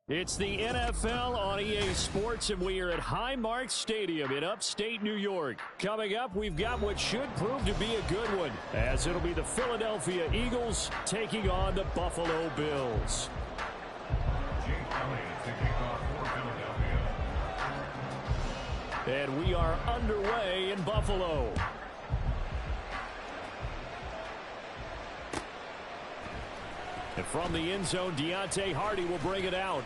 It's the NFL on EA Sports, and we are at Highmark Stadium in upstate New York. Coming up, we've got what should prove to be a good one, as it'll be the Philadelphia Eagles taking on the Buffalo Bills. And we are underway in Buffalo. And from the end zone, Deontay Hardy will bring it out.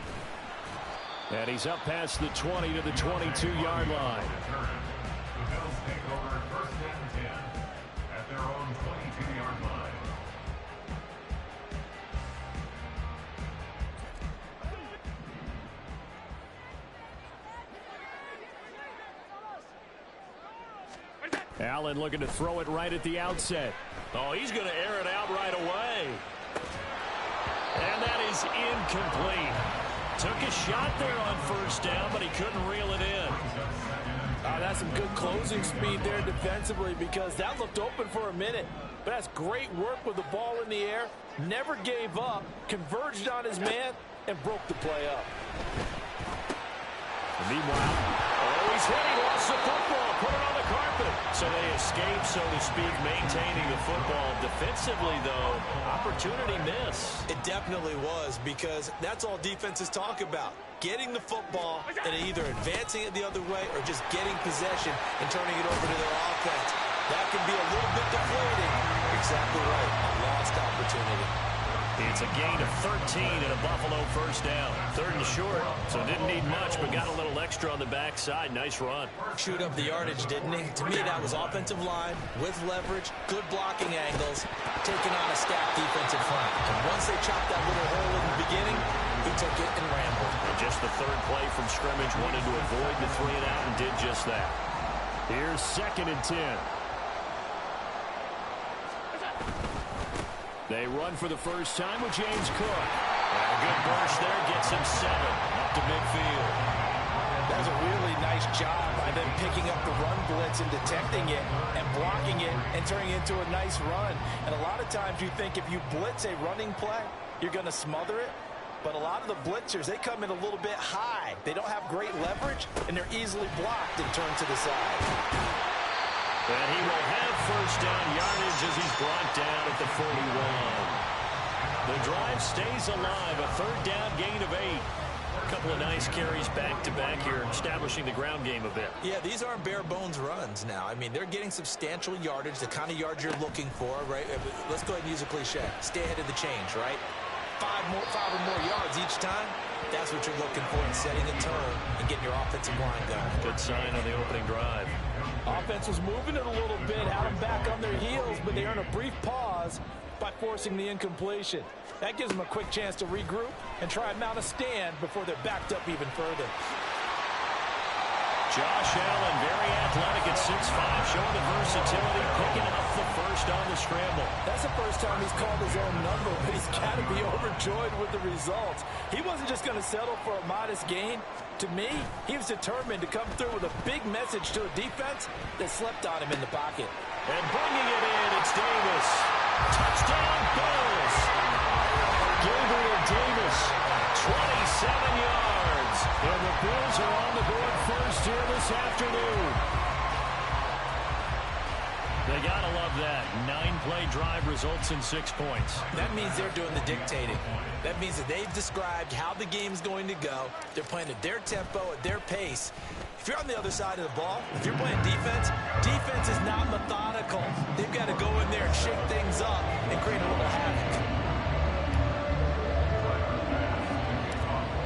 And he's up past the 20 to the 22-yard line. The Bills take over first and 10 at their own 22-yard line. Allen looking to throw it right at the outset. Oh, he's going to air it out right away. And that is incomplete. Took a shot there on first down, but he couldn't reel it in. That's some good closing speed there defensively, because that looked open for a minute. But that's great work with the ball in the air. Never gave up, converged on his man, and broke the play up. And meanwhile, he's hit. He lost the football. Put it on the carpet. So they escape, so to speak, maintaining the football. Defensively, though, opportunity miss. It definitely was, because that's all defenses talk about. Getting the football and either advancing it the other way or just getting possession and turning it over to their offense. That can be a little bit deflating. Exactly right. A lost opportunity. It's a gain of 13 and a Buffalo first down. Third and short, so didn't need much, but got a little extra on the backside. Nice run. Chewed up the yardage, didn't he? To me, that was offensive line with leverage, good blocking angles, taking on a stacked defensive front. And once they chopped that little hole in the beginning, he took it and rambled. And just the third play from scrimmage, wanted to avoid the 3 and out and did just that. Here's 2nd and 10. They run for the first time with James Cook. And a good burst there, gets him 7 up to midfield. That was a really nice job by them picking up the run blitz and detecting it and blocking it and turning it into a nice run. And a lot of times you think if you blitz a running play, you're going to smother it. But a lot of the blitzers, they come in a little bit high. They don't have great leverage, and they're easily blocked and turned to the side. And he will have first down yardage as he's brought down at the 41. The drive stays alive, a third down gain of 8. A couple of nice carries back-to-back here, establishing the ground game a bit. Yeah, these aren't bare-bones runs now. I mean, they're getting substantial yardage, the kind of yards you're looking for, right? Let's go ahead and use a cliche. Stay ahead of the change, right? 5 or more yards each time. That's what you're looking for in setting a tone and getting your offensive line going. Good sign on the opening drive. Offense was moving it a little bit, had them back on their heels, but they earn a brief pause by forcing the incompletion. That gives them a quick chance to regroup and try and mount a stand before they're backed up even further. Josh Allen, very athletic at 6'5", showing the versatility, picking up the first on the scramble. That's the first time he's called his own number, but he's got to be overjoyed with the results. He wasn't just going to settle for a modest gain. To me, he was determined to come through with a big message to a defense that slept on him in the pocket. And bringing it in, it's Davis. Touchdown, Bills. Gabriel Davis, 27 yards. And the Bills are on the board first here this afternoon. They got to love that. 9-play drive results in 6 points. That means they're doing the dictating. That means that they've described how the game's going to go. They're playing at their tempo, at their pace. If you're on the other side of the ball, if you're playing defense, defense is not methodical. They've got to go in there and shake things up and create a little havoc.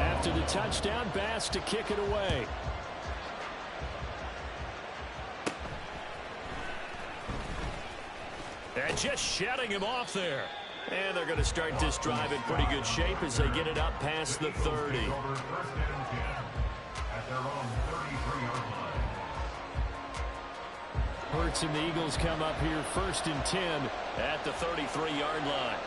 After the touchdown, Bass to kick it away. And just shutting him off there. And they're going to start this drive in pretty good shape as they get it up past the 30. Hurts and the Eagles come up here 1st and 10 at the 33-yard line.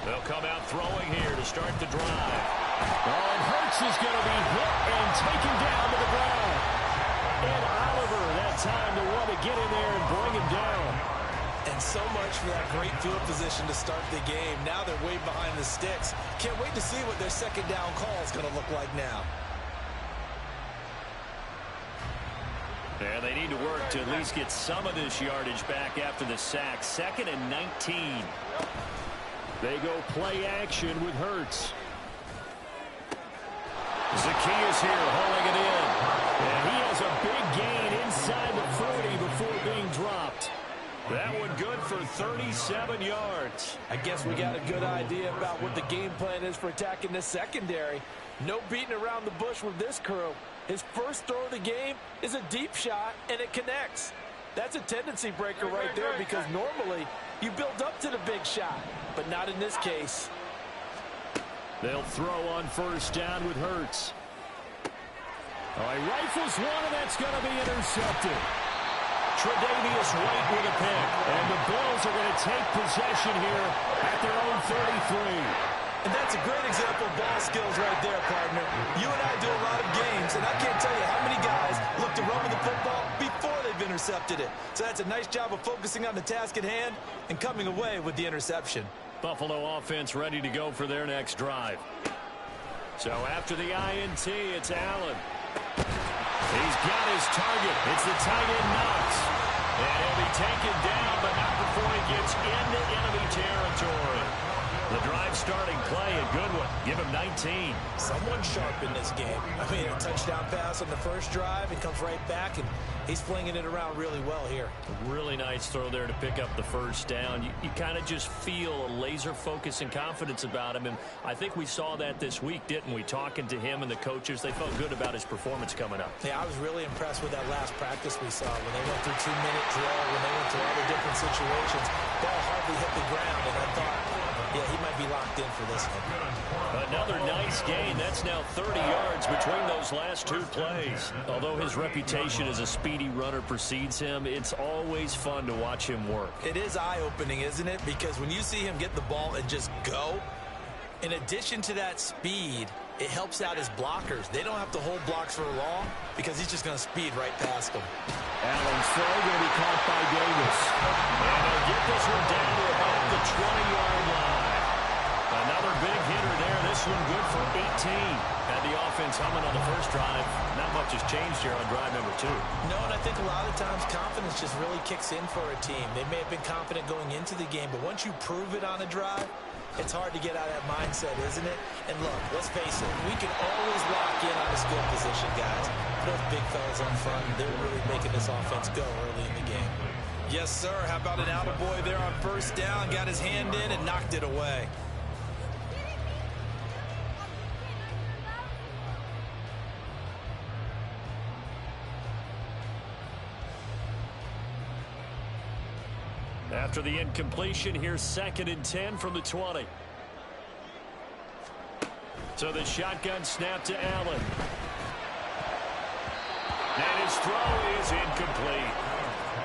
They'll come out throwing here to start the drive. Oh, and Hurts is going to be hit and taken down to the ground. And Oliver, that time to want to get in there and bring him down. And so much for that great field position to start the game. Now they're way behind the sticks. Can't wait to see what their second down call is going to look like now. And they need to work to at least get some of this yardage back after the sack. 2nd and 19. They go play action with Hurts. Zacchaeus here holding it in. And he has a big gain inside the 40 before being dropped. That one good for 37 yards. I guess we got a good idea about what the game plan is for attacking this secondary. No beating around the bush with this crew. His first throw of the game is a deep shot, and it connects. That's a tendency breaker right there because normally you build up to the big shot, but not in this case. They'll throw on first down with Hurts. Oh, he rifles one, and that's going to be intercepted. Tre'Davious White with a pick. And the Bills are going to take possession here at their own 33. And that's a great example of ball skills right there, partner. You and I do a lot of games, and I can't tell you how many guys look to run with the football before they've intercepted it. So that's a nice job of focusing on the task at hand and coming away with the interception. Buffalo offense ready to go for their next drive. So after the INT, it's Allen. He's got his target. It's the tight end Knox. And he'll be taken down, but not before he gets into enemy territory. The drive starting play, a good one. Give him 19. Someone sharp in this game. I mean, a touchdown pass on the first drive and comes right back, and he's flinging it around really well here. A really nice throw there to pick up the first down. You kind of just feel a laser focus and confidence about him, and I think we saw that this week, didn't we? Talking to him and the coaches, they felt good about his performance coming up. Yeah, I was really impressed with that last practice we saw when they went through 2-minute drill, when they went through all the different situations. Ball hardly hit the ground, and I thought, yeah, he might be locked in for this one. Another nice gain. That's now 30 yards between those last two plays. Although his reputation as a speedy runner precedes him, it's always fun to watch him work. It is eye-opening, isn't it? Because when you see him get the ball and just go, in addition to that speed, it helps out his blockers. They don't have to hold blocks for long because he's just going to speed right past them. Allen's throw going to be caught by Davis. And they'll get this one down to about the 20-yard line. Another big hitter there. This one good for 18. Had the offense humming on the first drive. Not much has changed here on drive number 2. No, and I think a lot of times confidence just really kicks in for a team. They may have been confident going into the game, but once you prove it on a drive, it's hard to get out of that mindset, isn't it? And look, let's face it, we can always lock in on a skill position, guys. Those big fellas on front, they're really making this offense go early in the game. Yes, sir. How about an attaboy there on first down? Got his hand in and knocked it away. After the incompletion, here's 2nd and 10 from the 20. So the shotgun snap to Allen. And his throw is incomplete.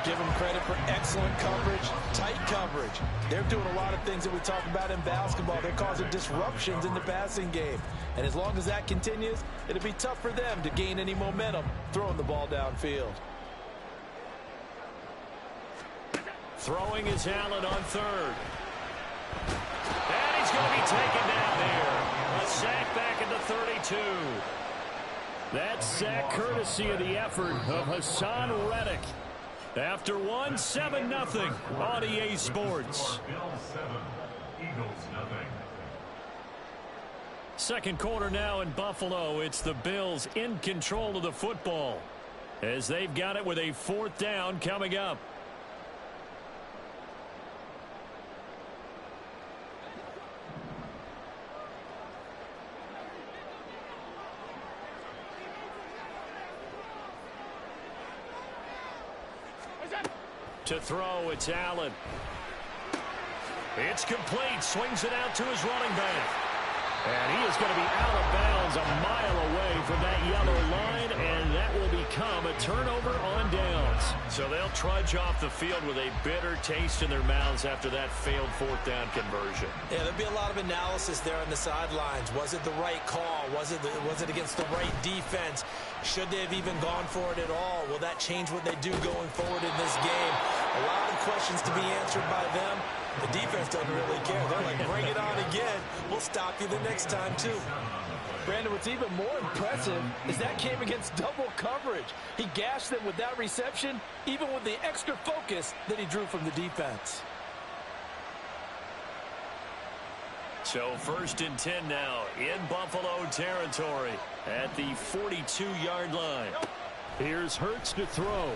Give them credit for excellent coverage, tight coverage. They're doing a lot of things that we talk about in basketball. They're causing disruptions in the passing game. And as long as that continues, it'll be tough for them to gain any momentum throwing the ball downfield. Throwing is Allen on third. And he's going to be taken down here. A sack back at the 32. That sack courtesy of the effort of Hassan Reddick. After 7-0 on EA Sports. Bills 7, Eagles nothing. Second quarter now in Buffalo. It's the Bills in control of the football as they've got it with a 4th down coming up. To throw, it's Allen. It's complete. Swings it out to his running back. And he is going to be out of bounds a mile away from that yellow line, and that will become a turnover on downs. So they'll trudge off the field with a bitter taste in their mouths after that failed 4th down conversion. Yeah, there'll be a lot of analysis there on the sidelines. Was it the right call? Was it against the right defense? Should they have even gone for it at all? Will that change what they do going forward in this game? A lot of questions to be answered by them. The defense doesn't really care. They're like, bring it on again. We'll stop you the next time, too. Brandon, what's even more impressive is that came against double coverage. He gashed them with that reception, even with the extra focus that he drew from the defense. So 1st and 10 now in Buffalo territory at the 42-yard line. Here's Hurts to throw.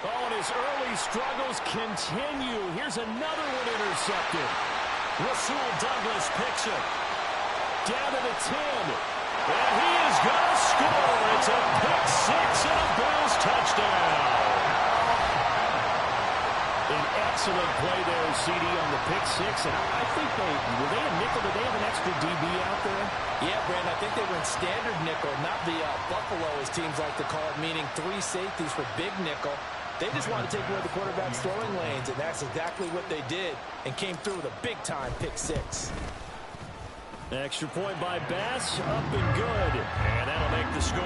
Oh, and his early struggles continue. Here's another one intercepted. Rasul Douglas picks it. Down to the 10. And he is going to score. It's a pick six and a Bills touchdown. An excellent play there, CD, on the pick six. And I think were they a nickel? Did they have an extra DB out there? Yeah, Brandon, I think they were in standard nickel, not the Buffalo, as teams like to call it, meaning 3 safeties for big nickel. They just wanted to take away the quarterback's throwing lanes, and that's exactly what they did, and came through with a big-time pick six. Extra point by Bass, up and good. And that'll make the score 14-0.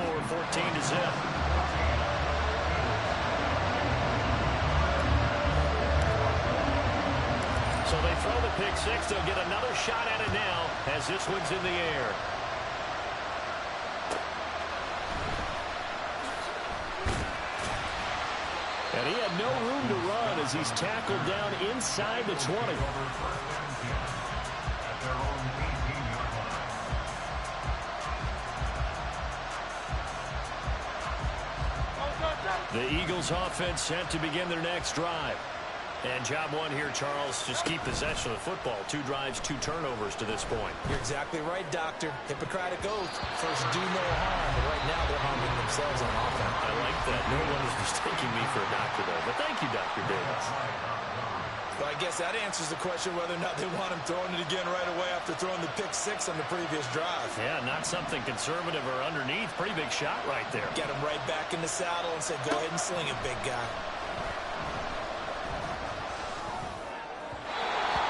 So they throw the pick six. They'll get another shot at it now as this one's in the air. And he had no room to run as he's tackled down inside the 20. The Eagles offense set to begin their next drive. And job one here, Charles, just keep possession of the football. 2 drives, 2 turnovers to this point. You're exactly right, Doctor. Hippocratic oath. First, do no harm. But right now, they're harming themselves on offense. I like that. No one is mistaking me for a doctor, though. But thank you, Dr. Davis. But I guess that answers the question whether or not they want him throwing it again right away after throwing the pick six on the previous drive. Yeah, not something conservative or underneath. Pretty big shot right there. Get him right back in the saddle and say, go ahead and sling it, big guy.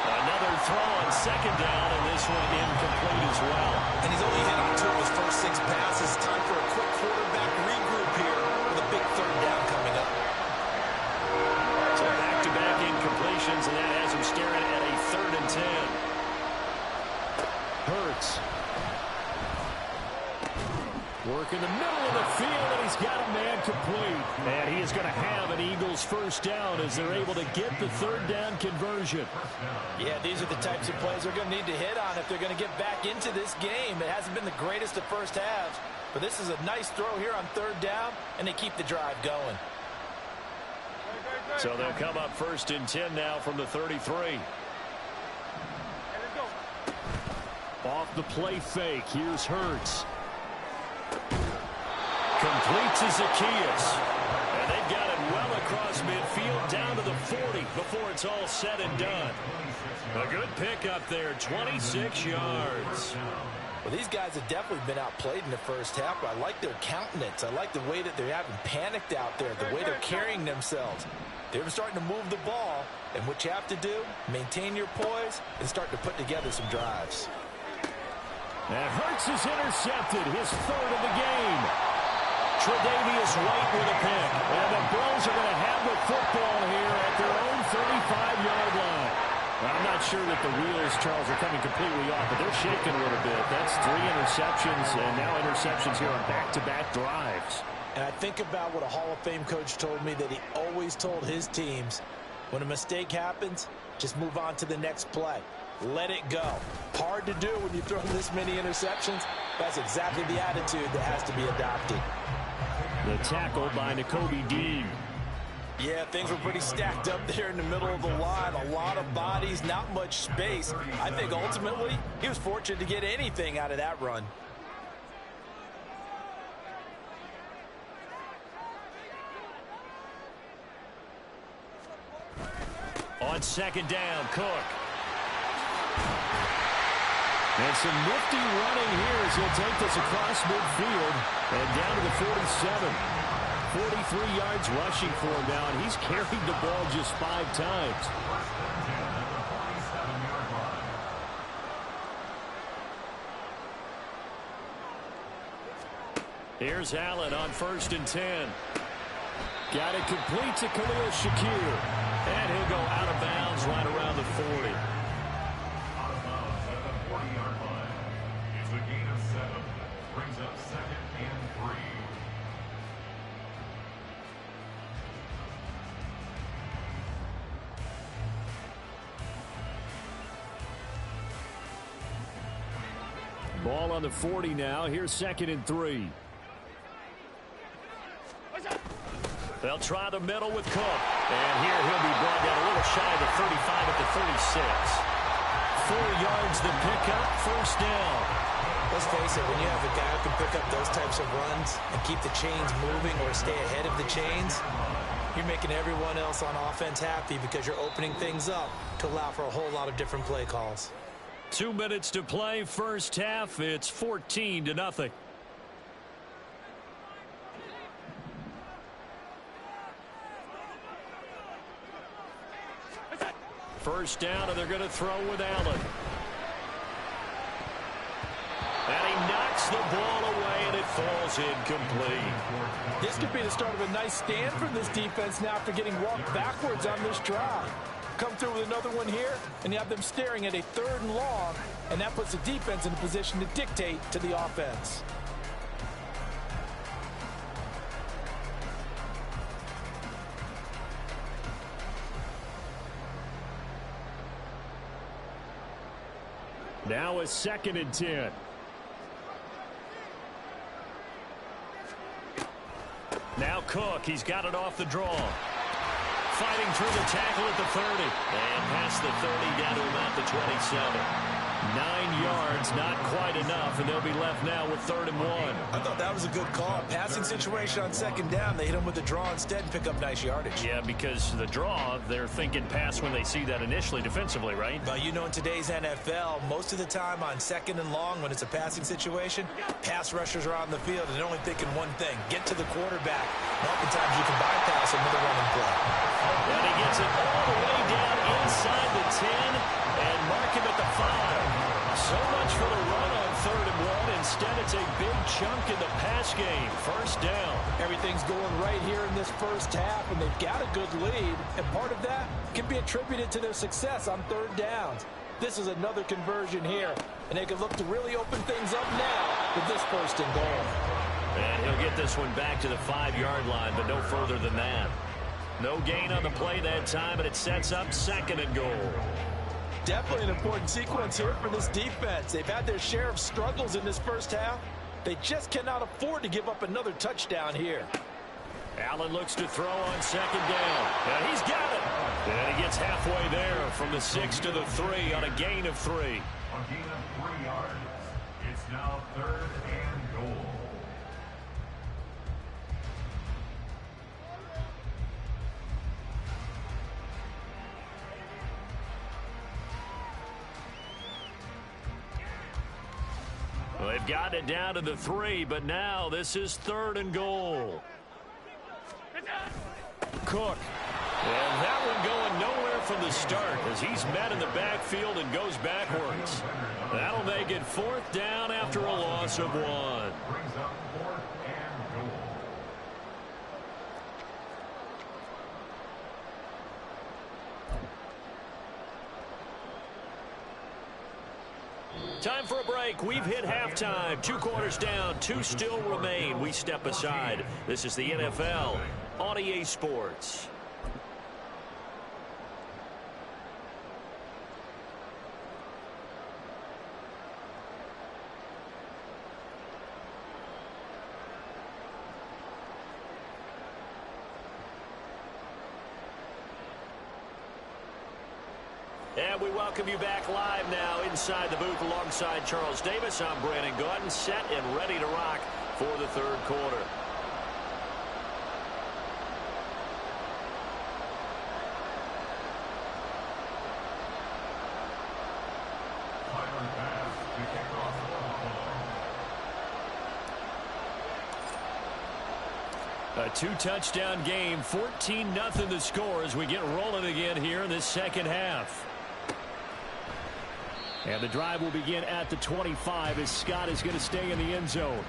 Another throw on 2nd down, and this one incomplete as well. And he's only hit on 2 of his first 6 passes. Time for a quick quarterback regroup here with a big 3rd down coming up. So back-to-back incompletions, and that has him staring at a 3rd and 10. Hurts. Work in the middle of the field, and he's got a man complete. And he is going to have an Eagles first down as they're able to get the 3rd down conversion. Yeah, these are the types of plays they're going to need to hit on if they're going to get back into this game. It hasn't been the greatest of first halves, but this is a nice throw here on 3rd down, and they keep the drive going. So they'll come up 1st and 10 now from the 33. Off the play fake, here's Hurts. Completes to Zacchaeus. And they've got it well across midfield down to the 40 before it's all said and done. A good pick up there, 26 yards. Well, these guys have definitely been outplayed in the first half, but I like their countenance. I like the way that they're having panicked out there, the way they're carrying themselves. They're starting to move the ball, and what you have to do, maintain your poise and start to put together some drives. And Hurts is intercepted, his 3rd of the game. Tre'Davious White with a pick. And the Bills are going to have the football here at their own 35-yard line. I'm not sure that the wheels, Charles, are coming completely off, but they're shaking a little bit. That's 3 interceptions, and now interceptions here on back-to-back drives. And I think about what a Hall of Fame coach told me that he always told his teams, when a mistake happens, just move on to the next play. Let it go. Hard to do when you throw this many interceptions. That's exactly the attitude that has to be adopted. The tackle by Nakobe Dean. Yeah, things were pretty stacked up there in the middle of the line. A lot of bodies, not much space. I think ultimately he was fortunate to get anything out of that run. On 2nd down, Cook. And some nifty running here as he'll take this across midfield and down to the 47. 43 yards rushing for him now, and he's carried the ball just 5 times. Here's Allen on 1st and 10. Got it complete to Khalil Shakir. And he'll go out of bounds right around the 40. Out of bounds at the 40-yard line. It's a gain of 7. Brings up 2nd and 3. Ball on the 40 now. Here's 2nd and 3. They'll try the middle with Cook. And here he'll be brought down a little shy of the 35 at the 36. 4 yards the pickup, first down. Let's face it, when you have a guy who can pick up those types of runs and keep the chains moving or stay ahead of the chains, you're making everyone else on offense happy because you're opening things up to allow for a whole lot of different play calls. 2 minutes to play, first half. It's 14-0. First down, and they're going to throw with Allen. And he knocks the ball away, and it falls incomplete. This could be the start of a nice stand from this defense now after getting walked backwards on this drive. Come through with another one here, and you have them staring at a 3rd and long, and that puts the defense in a position to dictate to the offense. Now a 2nd and 10. Now Cook, he's got it off the draw. Fighting through the tackle at the 30. And past the 30 down to about the 27. 9 yards, not quite enough, and they'll be left now with 3rd and 1. I thought that was a good call. Passing situation on 2nd down. They hit him with the draw instead and pick up nice yardage. Yeah, because the draw, they're thinking pass when they see that initially defensively, right? But you know, in today's NFL, most of the time on 2nd and long, when it's a passing situation, pass rushers are on the field and they're only thinking one thing: get to the quarterback. And oftentimes you can bypass him with a running play. And he gets it all the way down inside the 10 and mark him at the 5. So much for the run on 3rd and 1. Instead, it's a big chunk in the pass game. First down. Everything's going right here in this first half, and they've got a good lead. And part of that can be attributed to their success on 3rd downs. This is another conversion here, and they can look to really open things up now with this 1st and goal. And he'll get this one back to the 5-yard line, but no further than that. No gain on the play that time, and it sets up 2nd and goal. Definitely an important sequence here for this defense. They've had their share of struggles in this first half. They just cannot afford to give up another touchdown here. Allen looks to throw on 2nd down. And he's got it. And he gets halfway there from the 6 to the 3 on a gain of 3. A gain of 3 yards. It's now 3rd and goal. Well, they've gotten it down to the 3, but now this is 3rd and goal. Cook. And that one going nowhere from the start as he's met in the backfield and goes backwards. That'll make it 4th down after a loss of 1. Brings up 4th and goal. Time for a break. We've hit halftime. 2 quarters down. 2 still remain. We step aside. This is the NFL on EA Sports. And we welcome you back live now inside the booth alongside Charles Davis. I'm Brandon Gaudin, set and ready to rock for the 3rd quarter. Final pass to kick off the ball. A 2-touchdown game, 14-0 the score as we get rolling again here in this 2nd half. And the drive will begin at the 25 as Scott is going to stay in the end zone.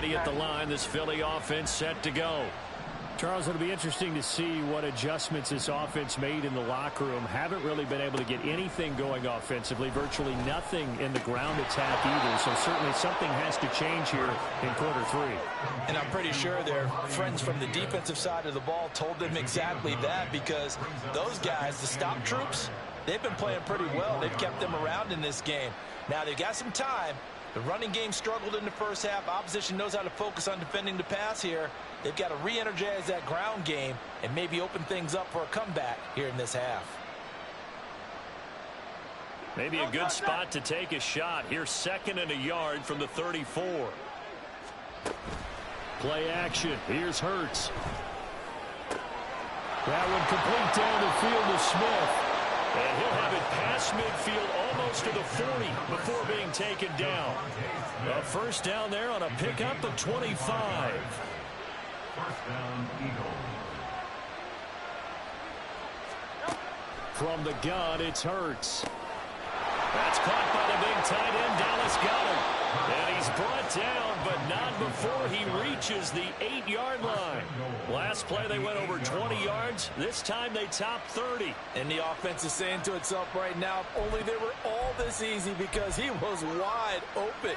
ready at the line. This Philly offense set to go. Charles, it'll be interesting to see what adjustments this offense made in the locker room. Haven't really been able to get anything going offensively, virtually nothing in the ground attack either. So certainly something has to change here in quarter three. And I'm pretty sure their friends from the defensive side of the ball told them exactly that, because those guys, the stop troops, they've been playing pretty well. They've kept them around in this game. Now they've got some time. The running game struggled in the first half. Opposition knows how to focus on defending the pass here. They've got to re-energize that ground game and maybe open things up for a comeback here in this half. Maybe a good spot to take a shot. Here's 2nd and a yard from the 34. Play action. Here's Hurts. That one complete down the field to Smith. And he'll have it past midfield almost to the 40 before being taken down. A first down there on a pickup of 25. First down, Eagles. From the gun, it's Hurts. That's caught by the big tight end, Dallas Goedert. And he's brought down, but not before he reaches the 8-yard line. Last play, they went over 20 yards. This time, they topped 30. And the offense is saying to itself right now, if only they were all this easy, because he was wide open.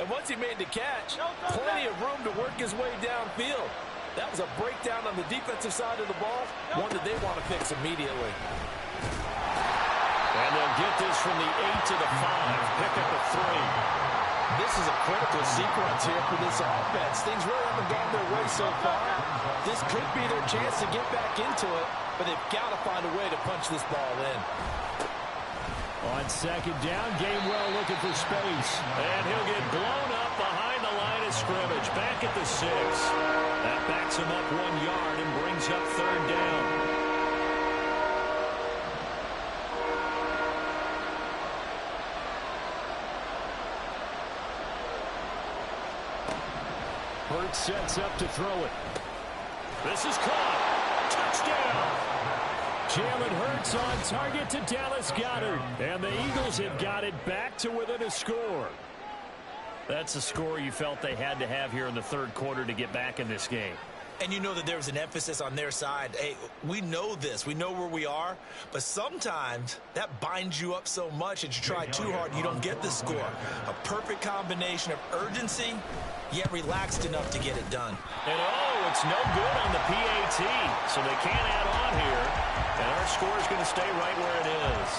And once he made the catch, plenty of room to work his way downfield. That was a breakdown on the defensive side of the ball, one that they want to fix immediately. And they'll get this from the 8 to the 5. Pick up a 3. This is a critical sequence here for this offense. Things really haven't gone their way so far. This could be their chance to get back into it, but they've got to find a way to punch this ball in. On 2nd down, Gainwell looking for space. And he'll get blown up behind the line of scrimmage. Back at the 6. That backs him up 1 yard and brings up 3rd down. Hurts sets up to throw it. This is caught. Touchdown. Jalen Hurts on target to Dallas Goedert. And the Eagles have got it back to within a score. That's a score you felt they had to have here in the 3rd quarter to get back in this game. And you know that there was an emphasis on their side. Hey, we know this. We know where we are. But sometimes that binds you up so much that you try too hard and you don't get the score. A perfect combination of urgency, yet relaxed enough to get it done. And oh, it's no good on the PAT. So they can't add on here. And our score is going to stay right where it is.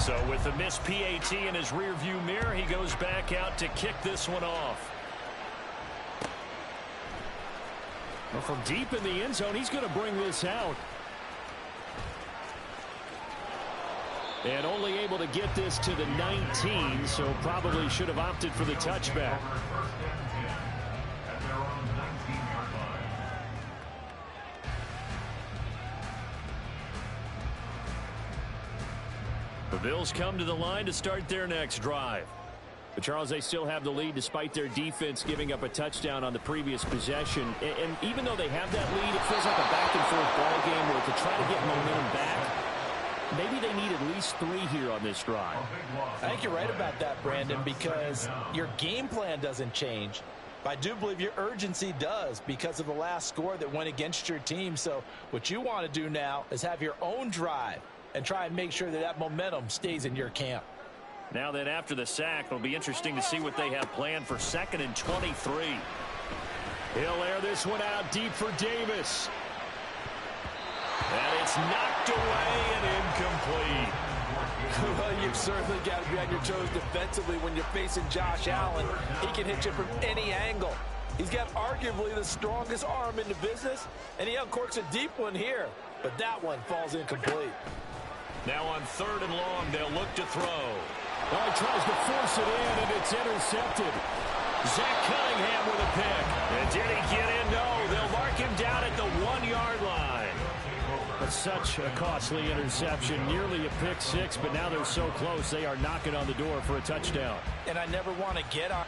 So with the missed PAT in his rearview mirror, he goes back out to kick this one off. Well, from deep in the end zone, he's going to bring this out. And only able to get this to the 19, so probably should have opted for the touchback. The Bills come to the line to start their next drive. But Charles, they still have the lead despite their defense giving up a touchdown on the previous possession. And even though they have that lead, it feels like a back-and-forth ball game where to try to get momentum back, maybe they need at least 3 here on this drive. I think you're right about that, Brandon, because your game plan doesn't change. But I do believe your urgency does because of the last score that went against your team. So what you want to do now is have your own drive and try and make sure that that momentum stays in your camp. Now then, after the sack, it'll be interesting to see what they have planned for 2nd and 23. He'll air this one out deep for Davis. And it's knocked away and incomplete. Well, you've certainly got to be on your toes defensively when you're facing Josh Allen. He can hit you from any angle. He's got arguably the strongest arm in the business, and he uncorks a deep one here. But that one falls incomplete. Now on 3rd and long, they'll look to throw. Oh, he tries to force it in, and it's intercepted. Zach Cunningham with a pick. And did he get in? No, they'll mark him down at the 1-yard line. But such a costly interception, nearly a pick 6, but now they're so close, they are knocking on the door for a touchdown. And I never want to get on.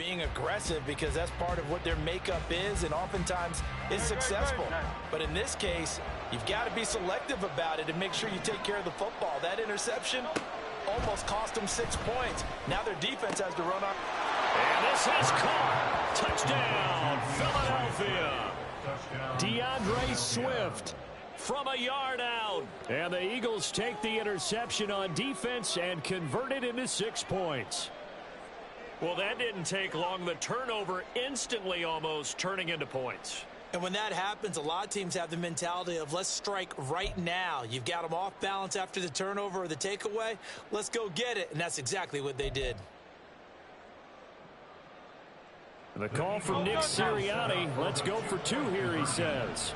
being aggressive because that's part of what their makeup is and oftentimes is successful. But in this case, you've got to be selective about it and make sure you take care of the football. That interception almost cost them 6 points. Now their defense has to run on. And this is caught. Touchdown, Philadelphia. DeAndre Swift from a yard out. And the Eagles take the interception on defense and convert it into 6 points. Well, that didn't take long. The turnover instantly almost turning into points. And when that happens, a lot of teams have the mentality of let's strike right now. You've got them off balance after the turnover or the takeaway. Let's go get it. And that's exactly what they did. The call from Nick Sirianni. Let's go for 2 here, he says.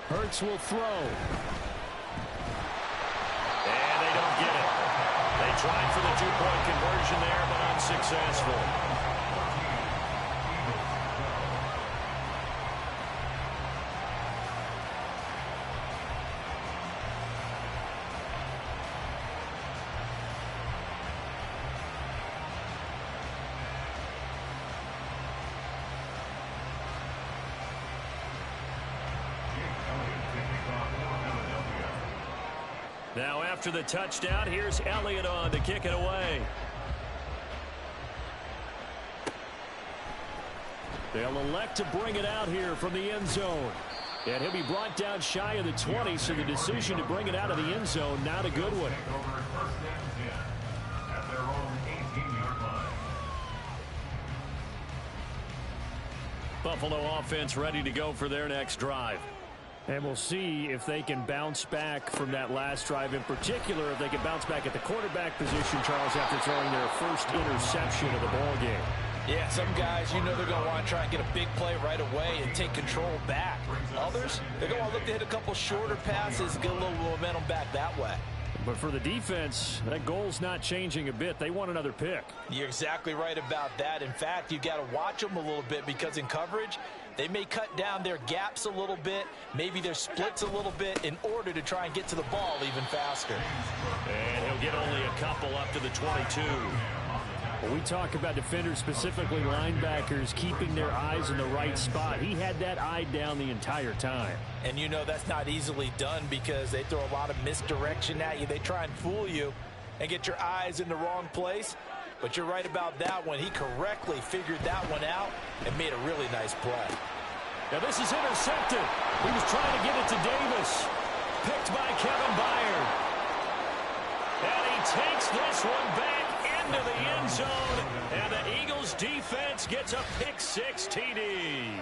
Hurts will throw. And they don't get it. They tried for the 2-point conversion there, but unsuccessful. Now after the touchdown, here's Elliott on to kick it away. They'll elect to bring it out here from the end zone. And he'll be brought down shy of the 20, so the decision to bring it out of the end zone, not a good one. At their own 18-yard line. Buffalo offense ready to go for their next drive. And we'll see if they can bounce back from that last drive, in particular if they can bounce back at the quarterback position, Charles, after throwing their first interception of the ball game. Yeah, some guys, you know they're going to want to try and get a big play right away and take control back. Others, they're going to look to hit a couple shorter passes and get a little momentum back that way. But for the defense, that goal's not changing a bit. They want another pick. You're exactly right about that. In fact, you've got to watch them a little bit because in coverage, they may cut down their gaps a little bit, maybe their splits a little bit in order to try and get to the ball even faster. And he'll get only a couple up to the 22. When we talk about defenders, specifically linebackers, keeping their eyes in the right spot, he had that eye down the entire time. And you know that's not easily done because they throw a lot of misdirection at you. They try and fool you and get your eyes in the wrong place. But you're right about that one. He correctly figured that one out and made a really nice play. Now this is intercepted. He was trying to get it to Davis. Picked by Kevin Byard. And he takes this one back into the end zone. And the Eagles defense gets a pick-6 TD.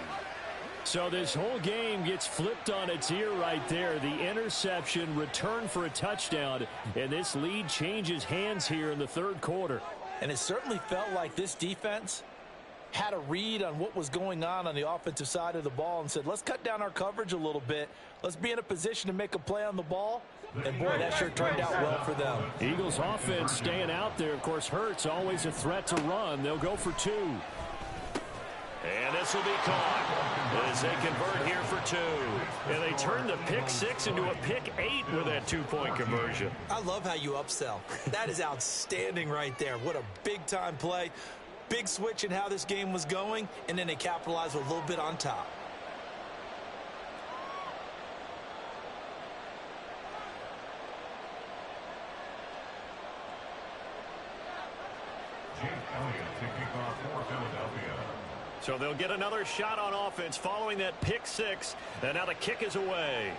So this whole game gets flipped on its ear right there. The interception, return for a touchdown. And this lead changes hands here in the third quarter. And it certainly felt like this defense had a read on what was going on the offensive side of the ball and said, let's cut down our coverage a little bit. Let's be in a position to make a play on the ball. And, boy, that sure turned out well for them. Eagles offense staying out there. Of course, Hurts always a threat to run. They'll go for 2. And this will be caught as they convert here for 2. And they turn the pick-6 into a pick-8 with that 2-point conversion. I love how you upsell. That is outstanding right there. What a big-time play. Big switch in how this game was going, and then they capitalized with a little bit on top. Jake Elliott to kick off for Philadelphia. So they'll get another shot on offense following that pick-6. And now the kick is away.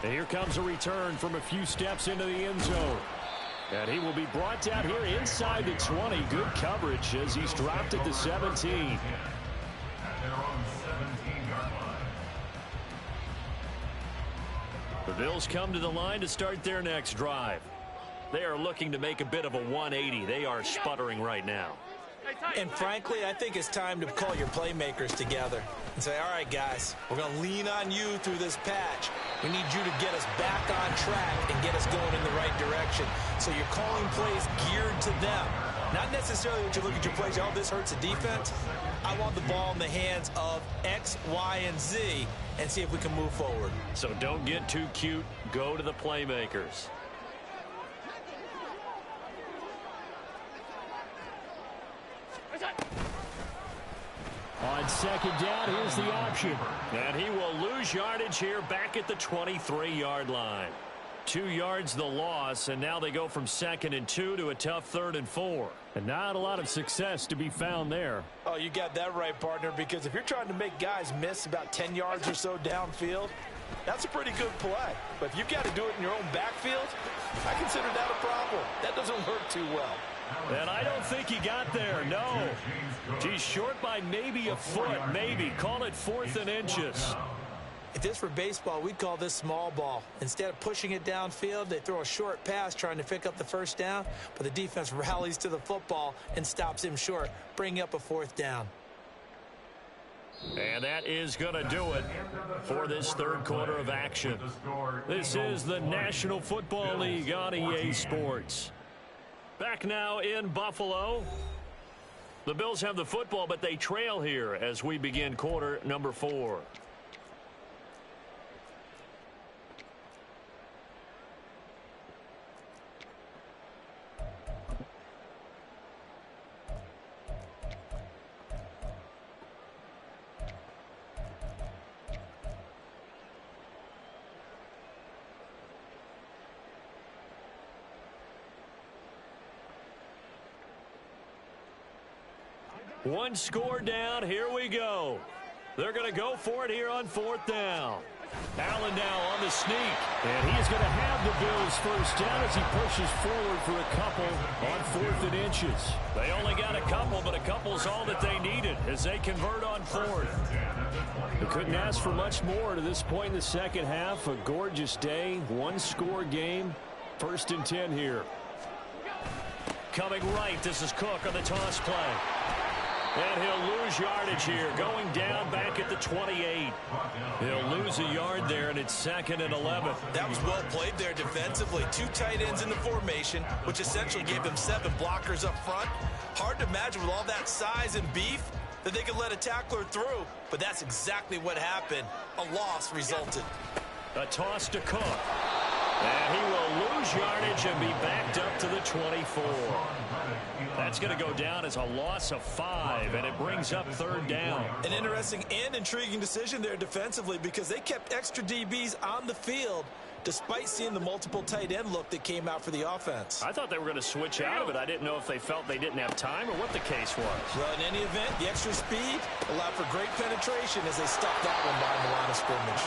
And here comes a return from a few steps into the end zone. And he will be brought down here inside the 20. Good coverage as he's dropped at the 17. At their own 17-yard line. The Bills come to the line to start their next drive. They are looking to make a bit of a 180. They are sputtering right now. And frankly, I think it's time to call your playmakers together and say, all right, guys, we're going to lean on you through this patch. We need you to get us back on track and get us going in the right direction. So you're calling plays geared to them. Not necessarily that you look at your plays, oh, this hurts the defense. I want the ball in the hands of X, Y, and Z and see if we can move forward. So don't get too cute. Go to the playmakers. second down. Here's the option. And he will lose yardage here back at the 23-yard line. 2 yards the loss, and now they go from 2nd and 2 to a tough 3rd and 4. And not a lot of success to be found there. Oh, you got that right, partner, because if you're trying to make guys miss about 10 yards or so downfield, that's a pretty good play. But if you've got to do it in your own backfield, I consider that a problem. That doesn't work too well. And I don't think he got there, no. He's short by maybe a foot, maybe. Call it 4th and inches. If this were baseball, we'd call this small ball. Instead of pushing it downfield, they throw a short pass trying to pick up the first down, but the defense rallies to the football and stops him short, bringing up a 4th down. And that is going to do it for this 3rd quarter of action. This is the National Football League on EA Sports. Back now in Buffalo. The Bills have the football, but they trail here as we begin quarter number 4. One score down. Here we go. They're going to go for it here on 4th down. Allen now on the sneak. And he is going to have the Bills first down as he pushes forward for a couple on 4th and inches. They only got a couple, but a couple's all that they needed as they convert on 4th. They couldn't ask for much more to this point in the second half. A gorgeous day, one-score game. 1st and 10 here. Coming right, this is Cook on the toss play. And he'll lose yardage here, going down back at the 28. He'll lose a yard there, and it's 2nd and 11. That was well played there defensively. 2 tight ends in the formation, which essentially gave them 7 blockers up front. Hard to imagine with all that size and beef that they could let a tackler through, but that's exactly what happened. A loss resulted. A toss to Cook. And he will lose yardage and be backed up to the 24. That's going to go down as a loss of 5, and it brings up 3rd down. An interesting and intriguing decision there defensively because they kept extra DBs on the field despite seeing the multiple tight end look that came out for the offense. I thought they were going to switch out of it. I didn't know if they felt they didn't have time or what the case was. Well, in any event, the extra speed allowed for great penetration as they stuck that one behind the line of scrimmage.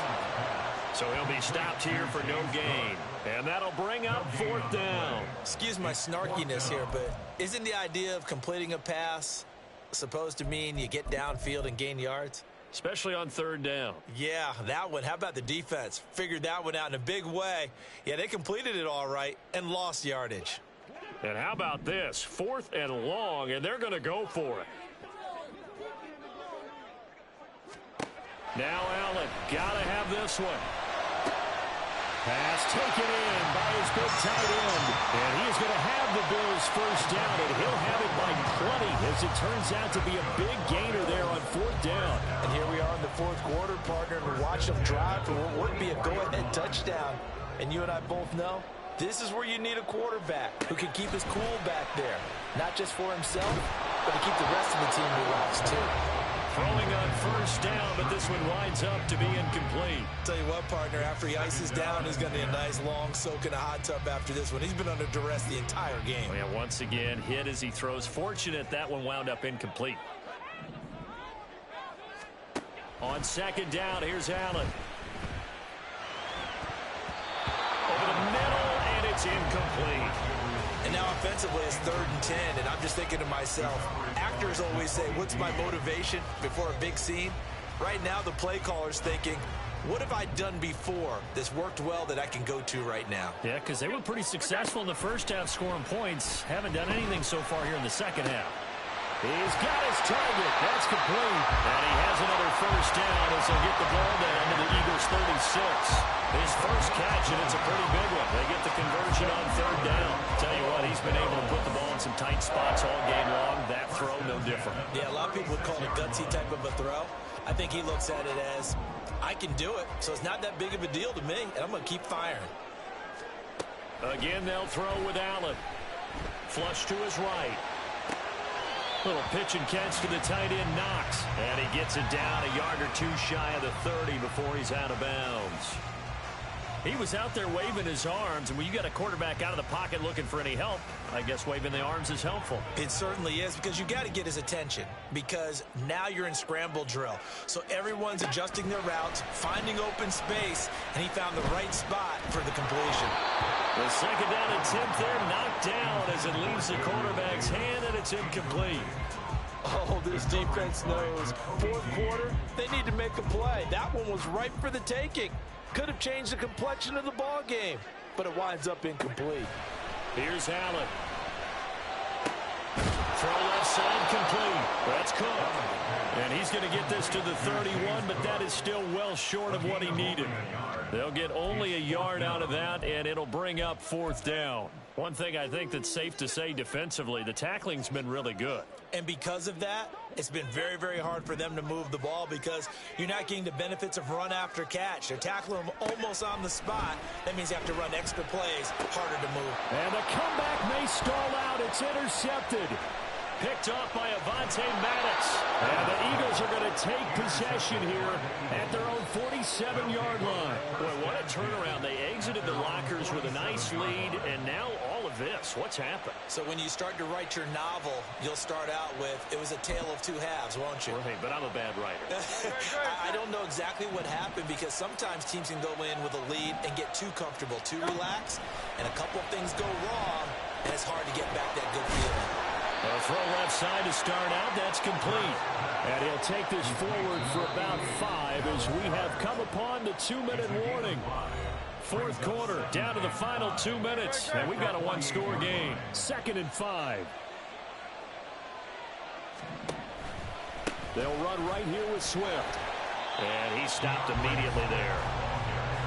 So he'll be stopped here for no gain. And that'll bring up 4th down. Excuse my snarkiness here, but isn't the idea of completing a pass supposed to mean you get downfield and gain yards? Especially on 3rd down. Yeah, that one. How about the defense? Figured that one out in a big way. Yeah, they completed it all right and lost yardage. And how about this? 4th and long, and they're going to go for it. Now Allen, got to have this one. Pass taken in by his big tight end. And he is going to have the Bills first down, and he'll have it by plenty as it turns out to be a big gainer there on 4th down. And here we are in the 4th quarter, partner, and watch them drive for what would be a go-ahead touchdown. And you and I both know this is where you need a quarterback who can keep his cool back there. Not just for himself, but to keep the rest of the team relaxed, too. Throwing on 1st down, but this one winds up to be incomplete. Tell you what, partner, after he ices down, he's going to need a nice long soak in a hot tub after this one. He's been under duress the entire game. Oh, yeah, once again, hit as he throws. Fortunate that one wound up incomplete. On 2nd down, here's Allen. Over the middle, and it's incomplete. And now offensively it's 3rd and 10, and I'm just thinking to myself, actors always say, what's my motivation before a big scene? Right now the play caller's thinking, what have I done before that's worked well that I can go to right now? Yeah, because they were pretty successful in the first half scoring points. Haven't done anything so far here in the second half. He's got his target. That's complete. And he has another first down as they'll get the ball down to the Eagles' 36. His first catch, and it's a pretty big one. They get the conversion on 3rd down. Tell you what, he's been able to put the ball in some tight spots all game long. That throw, no different. Yeah, a lot of people would call it a gutsy type of a throw. I think he looks at it as, I can do it, so it's not that big of a deal to me, and I'm going to keep firing. Again, they'll throw with Allen. Flush to his right. Little pitch and catch to the tight end, Knox. And he gets it down a yard or two shy of the 30 before he's out of bounds. He was out there waving his arms, and when you got a quarterback out of the pocket looking for any help, I guess waving the arms is helpful. It certainly is, because you got to get his attention, because now you're in scramble drill. So everyone's adjusting their routes, finding open space, and he found the right spot for the completion. The second down attempt there knocked down as it leaves the quarterback's hand, and it's incomplete. Oh, this defense knows. Fourth quarter, they need to make a play. That one was ripe for the taking. Could have changed the complexion of the ball game, but it winds up incomplete. Here's Allen. Throw left side complete. That's Cook. And he's going to get this to the 31, but that is still well short of what he needed. They'll get only a yard out of that, and it'll bring up fourth down. One thing I think that's safe to say defensively, the tackling's been really good. And because of that, it's been very, very hard for them to move the ball because you're not getting the benefits of run after catch. They're tackling them almost on the spot. That means you have to run extra plays, harder to move. And the comeback may stall out. It's intercepted. Picked off by Avonte Maddox. And the Eagles are going to take possession here at their own 47-yard line. Boy, what a turnaround. They exited the lockers with a nice lead, and now all of this. What's happened? So when you start to write your novel, you'll start out with, it was a tale of two halves, won't you? Right, but I'm a bad writer. I don't know exactly what happened because sometimes teams can go in with a lead and get too comfortable, too relaxed, and a couple of things go wrong, and it's hard to get back that good feeling. A throw left side to start out. That's complete. And he'll take this forward for about 5 as we have come upon the 2-minute warning. Fourth quarter, down to the final 2 minutes, and we've got a one-score game. 2nd and 5. They'll run right here with Swift. And he stopped immediately there.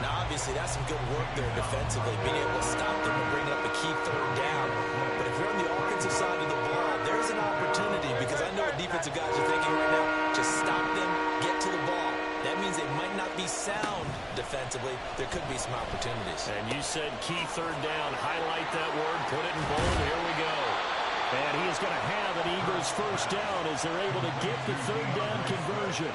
Now, obviously, that's some good work there defensively, being able to stop them and bring up a key third down. But if you're on the offensive side of the ball, there's an opportunity because I know what defensive guys are thinking right now. Just stop them, get to the ball. That means they might not be sound defensively. There could be some opportunities. And you said key third down. Highlight that word. Put it in bold. Here we go. And he is going to have an Eagles first down as they're able to get the third down conversion.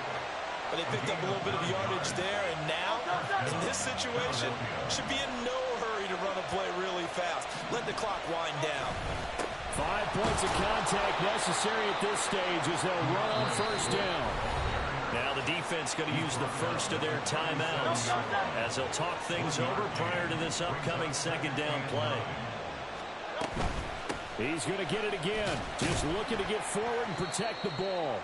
But they picked up a little bit of yardage there, and now, in this situation, should be in no hurry to run a play really fast. Let the clock wind down. 5 points of contact necessary at this stage as they'll run on first down. Now the defense going to use the first of their timeouts as they'll talk things over prior to this upcoming second down play. He's going to get it again. Just looking to get forward and protect the ball.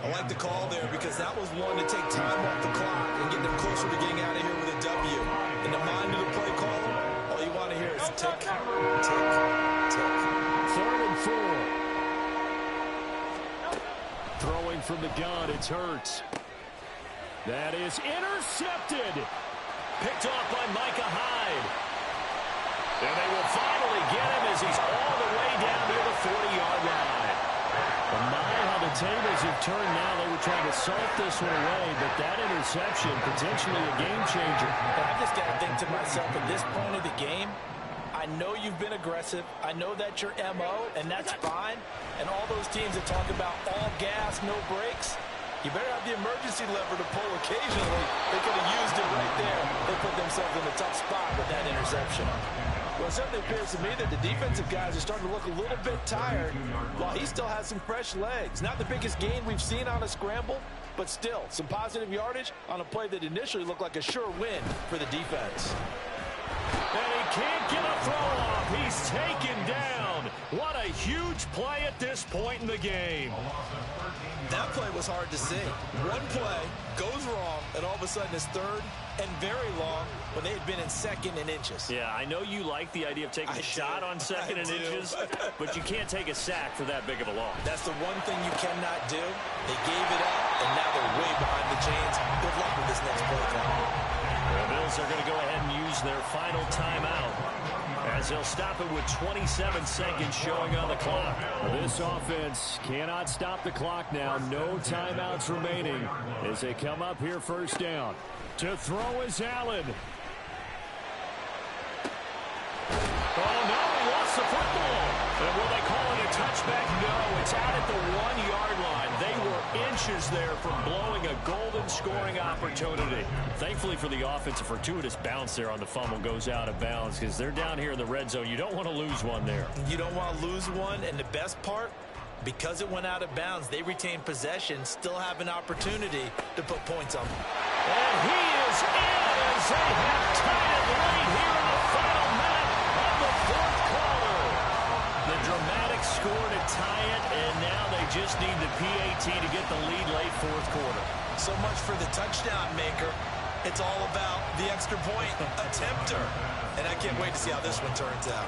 I like the call there because that was one to take time off the clock and get them closer to getting out of here with a W. In the mind of the play caller, all you want to hear is tick, tick, tick. 3rd and 4. Throwing from the gun, it's Hurts. That is intercepted. Picked off by Micah Hyde. And they will finally get him as he's all the way down near the 40-yard line. And my, how the tables have turned now. They were trying to salt this one away, but that interception, potentially a game changer. But I just got to think to myself, at this point of the game, I know you've been aggressive. I know that's your MO, and that's fine. And all those teams that talk about all gas, no brakes, you better have the emergency lever to pull occasionally. They could have used it right there. They put themselves in a tough spot with that interception. Well, it certainly appears to me that the defensive guys are starting to look a little bit tired while he still has some fresh legs. Not the biggest gain we've seen on a scramble, but still some positive yardage on a play that initially looked like a sure win for the defense. And he can't get a throw off. He's taken down. What a huge play at this point in the game. That play was hard to see. One play goes wrong, and all of a sudden it's third and very long when they had been in second and inches. Yeah, I know you like the idea of taking a shot on second and inches, but you can't take a sack for that big of a loss. That's the one thing you cannot do. They gave it up, and now they're way behind the chains. Good luck with this next play call. The Bills are going to go ahead and use their final timeout as they'll stop it with 27 seconds showing on the clock. This offense cannot stop the clock now. No timeouts remaining as they come up here first down. To throw is Allen. Oh, no, he lost the football. And will they call it a touchback? No, it's out at the 1-yard line. They were inches there from blowing a golden scoring opportunity. Thankfully for the offense, a fortuitous bounce there on the fumble goes out of bounds because they're down here in the red zone. You don't want to lose one there. You don't want to lose one, and the best part, because it went out of bounds, they retain possession, still have an opportunity to put points on them. And he is in as they have tied it late here in the final minute of the fourth quarter. The dramatic score to tie it, and now they just need the PAT to get the lead late fourth quarter. So much for the touchdown maker. It's all about the extra point attempter. And I can't wait to see how this one turns out.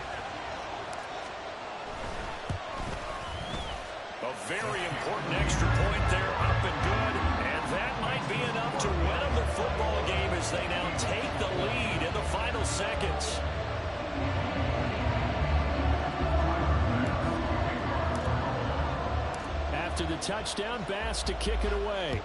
A very important extra point there, up and good. And that might be enough to win them the football game as they now take the lead in the final seconds. After the touchdown, Bass to kick it away.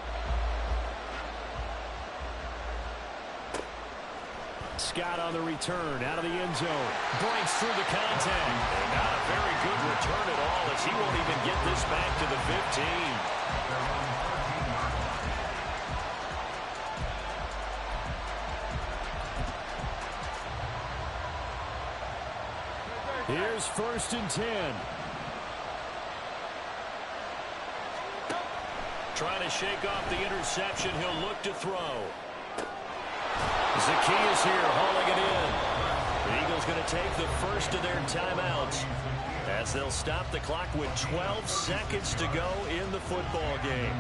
Scott on the return, out of the end zone. Breaks through the contact. And not a very good return at all as he won't even get this back to the 15. Here's 1st and 10. Trying to shake off the interception. He'll look to throw. Zacchaeus here hauling it in. The Eagles going to take the first of their timeouts as they'll stop the clock with 12 seconds to go in the football game.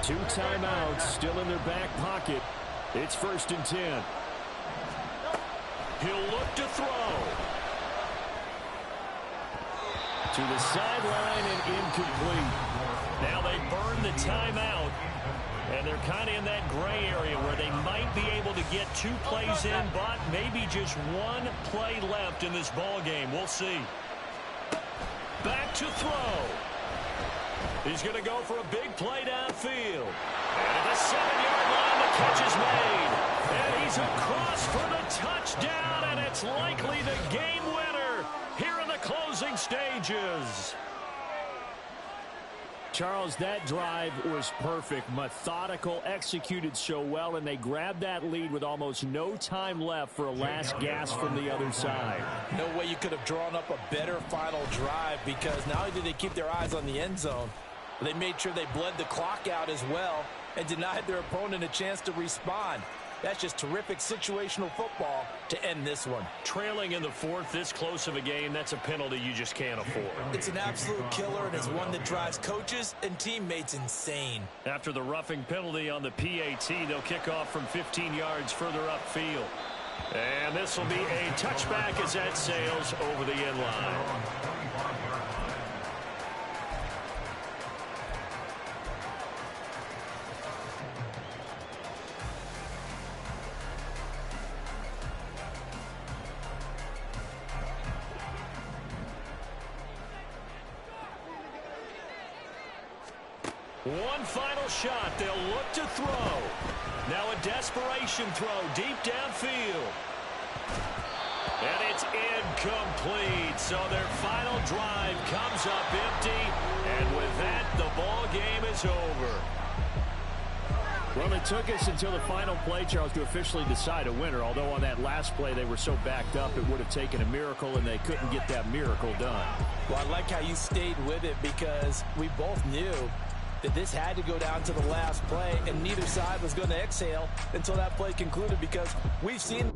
Two timeouts still in their back pocket. It's 1st and 10. He'll look to throw. To the sideline and incomplete. Now they burn the timeout, and they're kind of in that gray area where they might be able to get 2 plays in, but maybe just 1 play left in this ball game. We'll see. Back to throw. He's going to go for a big play downfield. And at the 7-yard line, the catch is made. And he's across for the touchdown, and it's likely the game winner here in the closing stages. Charles, that drive was perfect, methodical, executed so well, and they grabbed that lead with almost no time left for a last gasp from the other side. No way you could have drawn up a better final drive, because not only did they keep their eyes on the end zone, but they made sure they bled the clock out as well and denied their opponent a chance to respond. That's just terrific situational football to end this one. Trailing in the fourth, this close of a game, that's a penalty you just can't afford. It's an absolute killer, and it's one that drives coaches and teammates insane. After the roughing penalty on the PAT, they'll kick off from 15 yards further upfield. And this will be a touchback as that sails over the end line. One final shot. They'll look to throw. Now a desperation throw deep downfield. And it's incomplete. So their final drive comes up empty. And with that, the ball game is over. Well, it took us until the final play, Charles, to officially decide a winner. Although on that last play they were so backed up, it would have taken a miracle, and they couldn't get that miracle done. Well, I like how you stayed with it, because we both knew that this had to go down to the last play, and neither side was going to exhale until that play concluded, because we've seen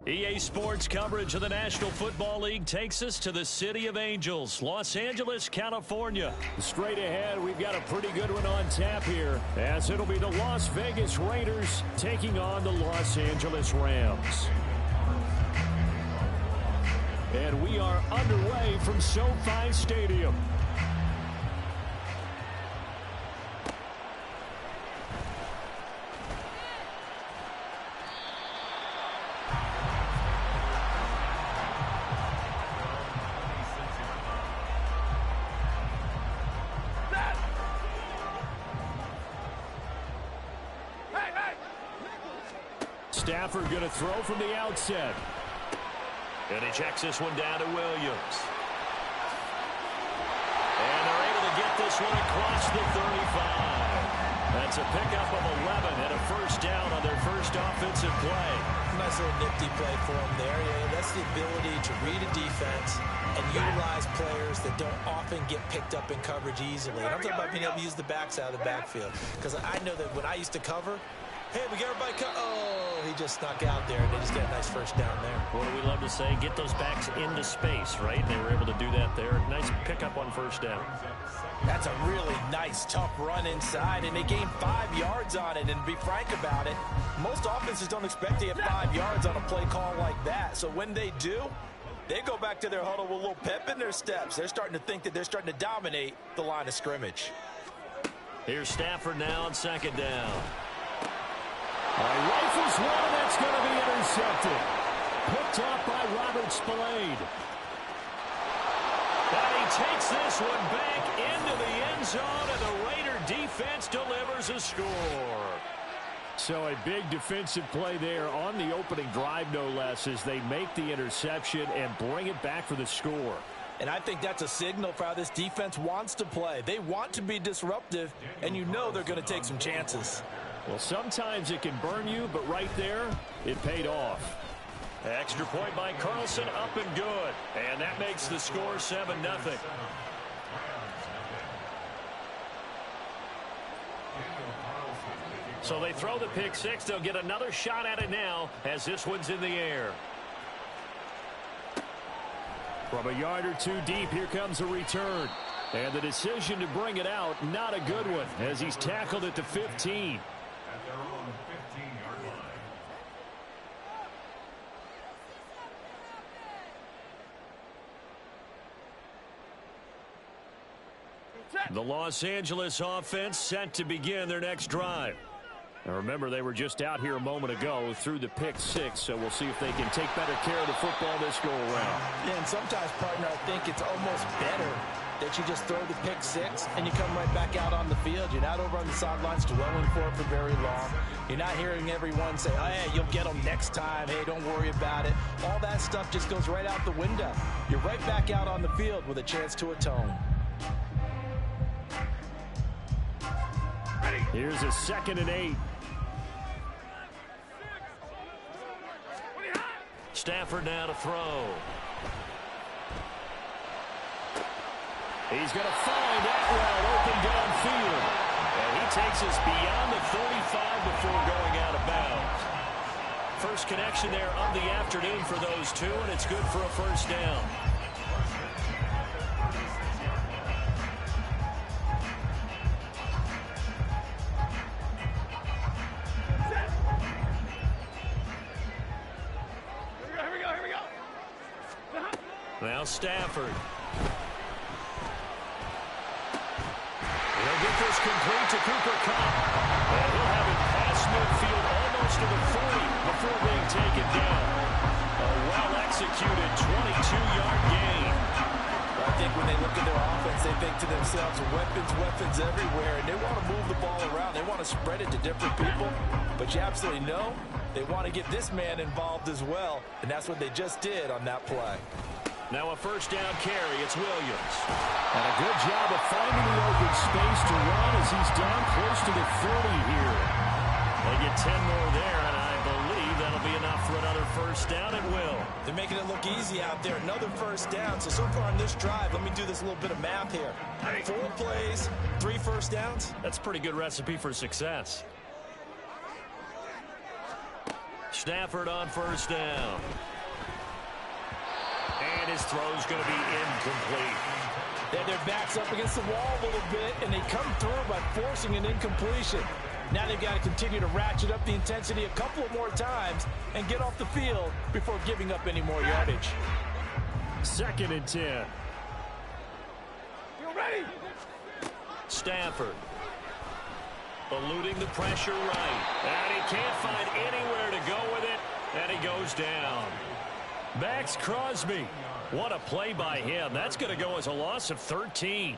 EA Sports coverage of the National Football League takes us to the City of Angels, Los Angeles, California. Straight ahead, we've got a pretty good one on tap here, as it'll be the Las Vegas Raiders taking on the Los Angeles Rams. And we are underway from SoFi Stadium. Stafford going to throw from the outset. And he checks this one down to Williams. And they're able to get this one across the 35. That's a pickup of 11 and a first down on their first offensive play. Nice little nifty play for him there. Yeah, that's the ability to read a defense and utilize players that don't often get picked up in coverage easily. And I'm talking about being able to use the backs out of the backfield. Because I know that when I used to cover, hey, we got everybody oh, he just snuck out there, and they just got a nice first down there. What do we love to say? Get those backs into space, right? They were able to do that there. Nice pickup on first down. That's a really nice, tough run inside, and they gained 5 yards on it. And to be frank about it, most offenses don't expect to get 5 yards on a play call like that. So when they do, they go back to their huddle with a little pep in their steps. They're starting to think that they're starting to dominate the line of scrimmage. Here's Stafford now on second down. Rifles one, and that's going to be intercepted. Picked off by Robert Spillane. And he takes this one back into the end zone, and the Raider defense delivers a score. So a big defensive play there on the opening drive, no less, as they make the interception and bring it back for the score. And I think that's a signal for how this defense wants to play. They want to be disruptive, and you know they're going to take some chances. Well, sometimes it can burn you, but right there, it paid off. Extra point by Carlson, up and good. And that makes the score 7-0. So they throw the pick six. They'll get another shot at it now as this one's in the air. From a yard or two deep, here comes a return. And the decision to bring it out, not a good one, as he's tackled at the 15. At their own 15-yard line. The Los Angeles offense set to begin their next drive. Now remember, they were just out here a moment ago through the pick six, so we'll see if they can take better care of the football this go around. Yeah, and sometimes, partner, I think it's almost better that you just throw the pick six and you come right back out on the field. You're not over on the sidelines dwelling for it for very long. You're not hearing everyone say, oh, hey, you'll get them next time. Hey, don't worry about it. All that stuff just goes right out the window. You're right back out on the field with a chance to atone. Here's a 2nd and 8. Stafford now to throw. He's going to find Atwell open downfield. And he takes us beyond the 35 before going out of bounds. First connection there of the afternoon for those two, and it's good for a first down. Now Stafford. He'll get this complete to Cooper Kupp. And he'll have it past midfield almost to the 40 before being taken down. A well-executed 22-yard gain. I think when they look at their offense, they think to themselves, weapons everywhere, and they want to move the ball around. They want to spread it to different people. But you absolutely know they want to get this man involved as well, and that's what they just did on that play. Now a first down carry. It's Williams. And a good job of finding the open space to run as he's down close to the 40 here. They get 10 more there, and I believe that'll be enough for another first down. It will. They're making it look easy out there. Another first down. So far on this drive, let me do this little bit of math here. 4 plays, 3 first downs. That's a pretty good recipe for success. Stafford on first down. And his throw's going to be incomplete. And their back's up against the wall a little bit, and they come through by forcing an incompletion. Now they've got to continue to ratchet up the intensity a couple of more times and get off the field before giving up any more yardage. 2nd and 10. You ready? Stafford eluding the pressure right. And he can't find anywhere to go with it, and he goes down. Max Crosby. What a play by him. That's going to go as a loss of 13.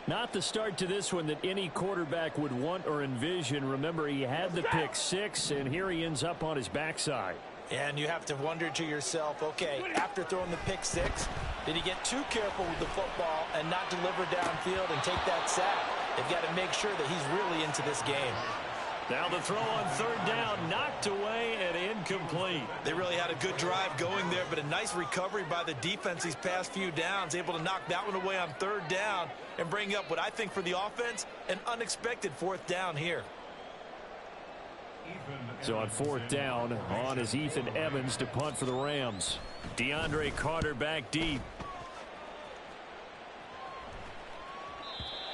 Not the start to this one that any quarterback would want or envision. Remember, he had the pick 6, and here he ends up on his backside. And you have to wonder to yourself, okay, after throwing the pick 6, did he get too careful with the football and not deliver downfield and take that sack? They've got to make sure that he's really into this game. Now the throw on 3rd down, knocked away and incomplete. They really had a good drive going there, but a nice recovery by the defense these past few downs, able to knock that one away on 3rd down and bring up what I think for the offense, an unexpected 4th down here. So on 4th down, on is Ethan Evans to punt for the Rams. DeAndre Carter back deep.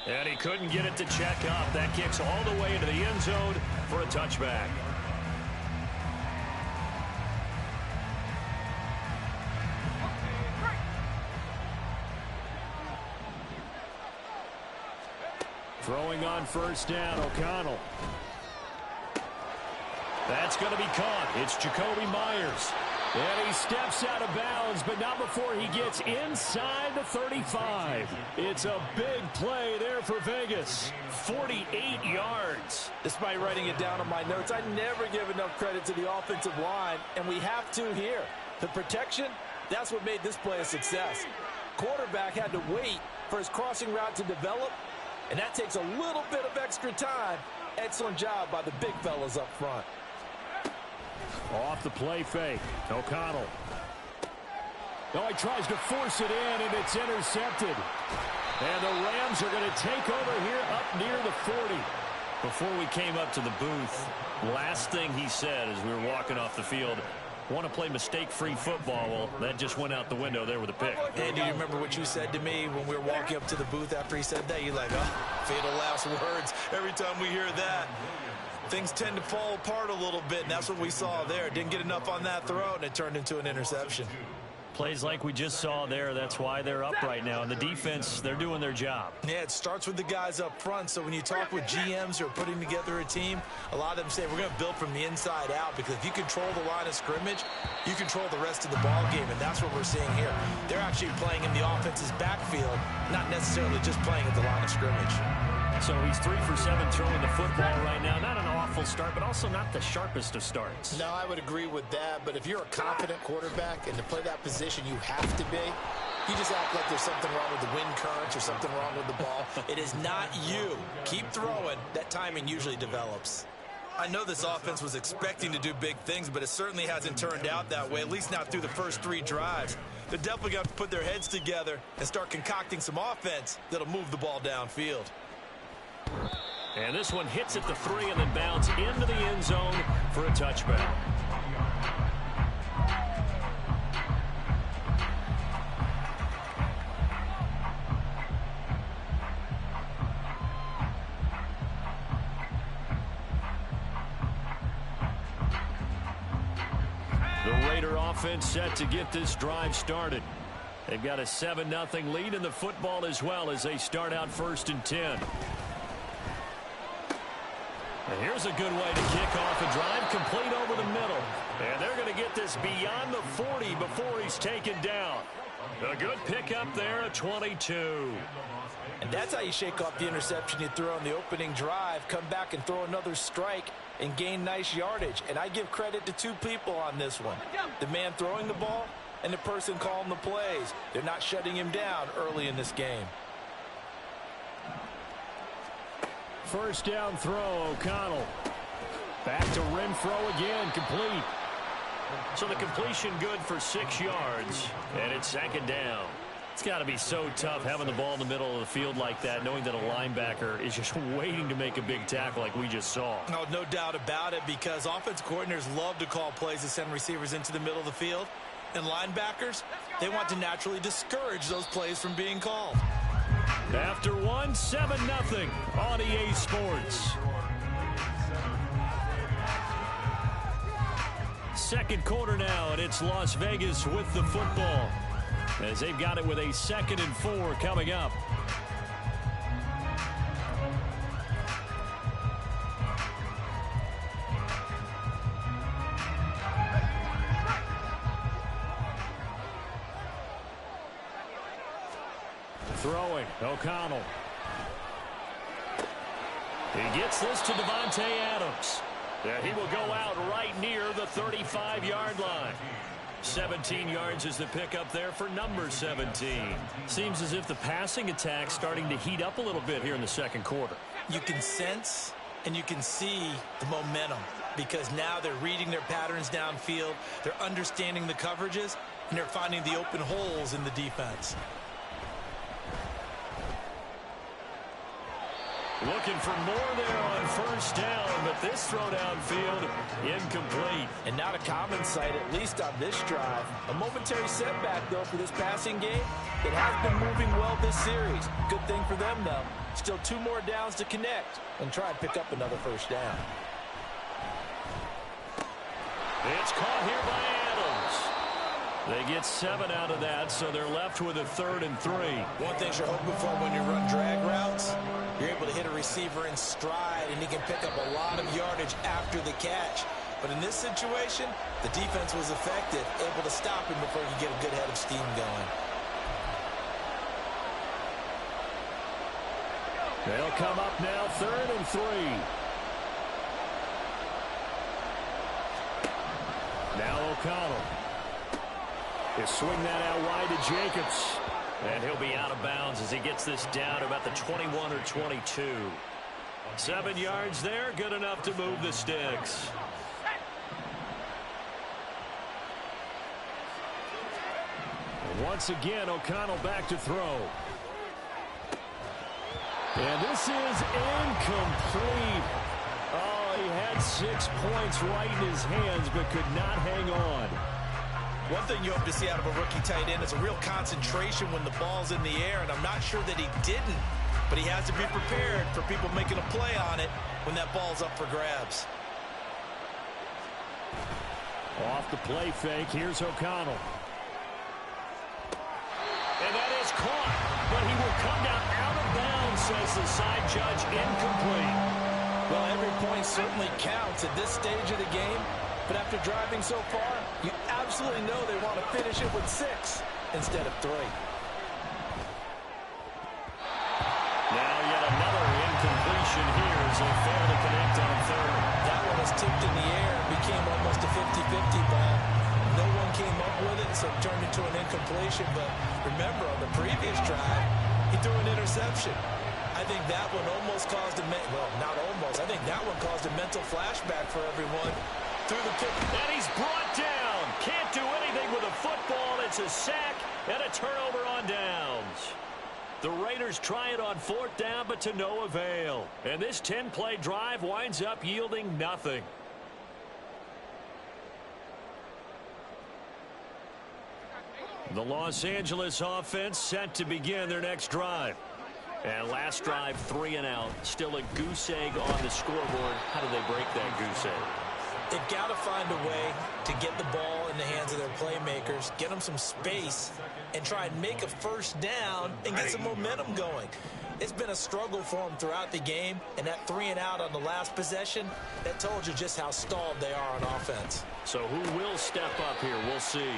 And he couldn't get it to check up. That kicks all the way into the end zone for a touchback. Throwing on 1st down, O'Connell. That's going to be caught. It's Jacoby Myers. And he steps out of bounds, but not before he gets inside the 35. It's a big play there for Vegas. 48 yards. Despite writing it down on my notes, I never give enough credit to the offensive line, and we have to here. The protection, that's what made this play a success. Quarterback had to wait for his crossing route to develop, and that takes a little bit of extra time. Excellent job by the big fellas up front. Off the play fake. O'Connell. Oh, he tries to force it in, and it's intercepted. And the Rams are going to take over here up near the 40. Before we came up to the booth, last thing he said as we were walking off the field, want to play mistake-free football. Well, that just went out the window there with a pick. And do you remember what you said to me when we were walking up to the booth after he said that? You're like, oh, fatal last words. Every time we hear that, things tend to fall apart a little bit, and that's what we saw there. Didn't get enough on that throw, and it turned into an interception. Plays like we just saw there. That's why they're up right now. And the defense, they're doing their job. Yeah, it starts with the guys up front. So when you talk with GMs who are putting together a team, a lot of them say we're going to build from the inside out, because if you control the line of scrimmage, you control the rest of the ball game, and that's what we're seeing here. They're actually playing in the offense's backfield, not necessarily just playing at the line of scrimmage. So he's 3 for 7 throwing the football right now. Not an awful start, but also not the sharpest of starts. No, I would agree with that. But if you're a confident quarterback and to play that position you have to be, you just act like there's something wrong with the wind currents or something wrong with the ball. It is not you. Keep throwing. That timing usually develops. I know this offense was expecting to do big things, but it certainly hasn't turned out that way, at least not through the first 3 drives. They're definitely going to have to put their heads together and start concocting some offense that'll move the ball downfield. And this one hits at the 3 and then bounce into the end zone for a touchback. The Raider offense set to get this drive started. They've got a 7-0 lead in the football as well as they start out 1st and 10. And here's a good way to kick off a drive, complete over the middle. And they're going to get this beyond the 40 before he's taken down. A good pickup there at 22. And that's how you shake off the interception you threw on the opening drive, come back and throw another strike and gain nice yardage. And I give credit to 2 people on this one. The man throwing the ball and the person calling the plays. They're not shutting him down early in this game. 1st down throw, O'Connell. Back to Renfro again, complete. So the completion good for 6 yards, and it's 2nd down. It's got to be so tough having the ball in the middle of the field like that, knowing that a linebacker is just waiting to make a big tackle like we just saw. No doubt about it, because offense coordinators love to call plays to send receivers into the middle of the field. And linebackers, they want to naturally discourage those plays from being called. After one, 7-0 on EA Sports. Second quarter now, and it's Las Vegas with the football, as they've got it with a 2nd and 4 coming up. Throwing, O'Connell. He gets this to Devontae Adams. Yeah, he will go out right near the 35-yard line. 17 yards is the pickup there for number 17. Seems as if the passing attack's starting to heat up a little bit here in the second quarter. You can sense and you can see the momentum, because now they're reading their patterns downfield, they're understanding the coverages, and they're finding the open holes in the defense. Looking for more there on first down, but this throw downfield incomplete. And not a common sight, at least on this drive. A momentary setback, though, for this passing game. It has been moving well this series. Good thing for them, though. Still 2 more downs to connect and try and pick up another first down. It's caught here by Adams. They get 7 out of that, so they're left with a 3rd and 3. One thing you're hoping for when you run drag routes, you're able to hit a receiver in stride, and he can pick up a lot of yardage after the catch. But in this situation, the defense was effective, able to stop him before he could get a good head of steam going. They'll come up now, 3rd and 3. Now O'Connell. He'll swing that out wide to Jacobs. And he'll be out of bounds as he gets this down to about the 21 or 22. 7 yards there, good enough to move the sticks. And once again, O'Connell back to throw. And this is incomplete. Oh, he had 6 points right in his hands, but could not hang on. One thing you hope to see out of a rookie tight end is a real concentration when the ball's in the air, and I'm not sure that he didn't, but he has to be prepared for people making a play on it when that ball's up for grabs. Off the play fake, here's O'Connell. And that is caught, but he will come down out of bounds, says the side judge, incomplete. Well, every point certainly counts at this stage of the game. But after driving so far, you absolutely know they want to finish it with 6 instead of 3. Now yet another incompletion here as they fail to connect on 3rd. That one was tipped in the air and became almost a 50-50 ball. No one came up with it, so it turned into an incompletion. But remember, on the previous drive, he threw an interception. I think that one almost caused a not almost. I think that one caused a mental flashback for everyone. Through the pick. And he's brought down. Can't do anything with a football. It's a sack and a turnover on downs. The Raiders try it on 4th down, but to no avail. And this 10-play drive winds up yielding nothing. The Los Angeles offense set to begin their next drive. And last drive, 3 and out. Still a goose egg on the scoreboard. How do they break that goose egg? They've got to find a way to get the ball in the hands of their playmakers, get them some space, and try and make a first down and get some momentum going. It's been a struggle for them throughout the game, and that 3 and out on the last possession, that told you just how stalled they are on offense. So who will step up here? We'll see.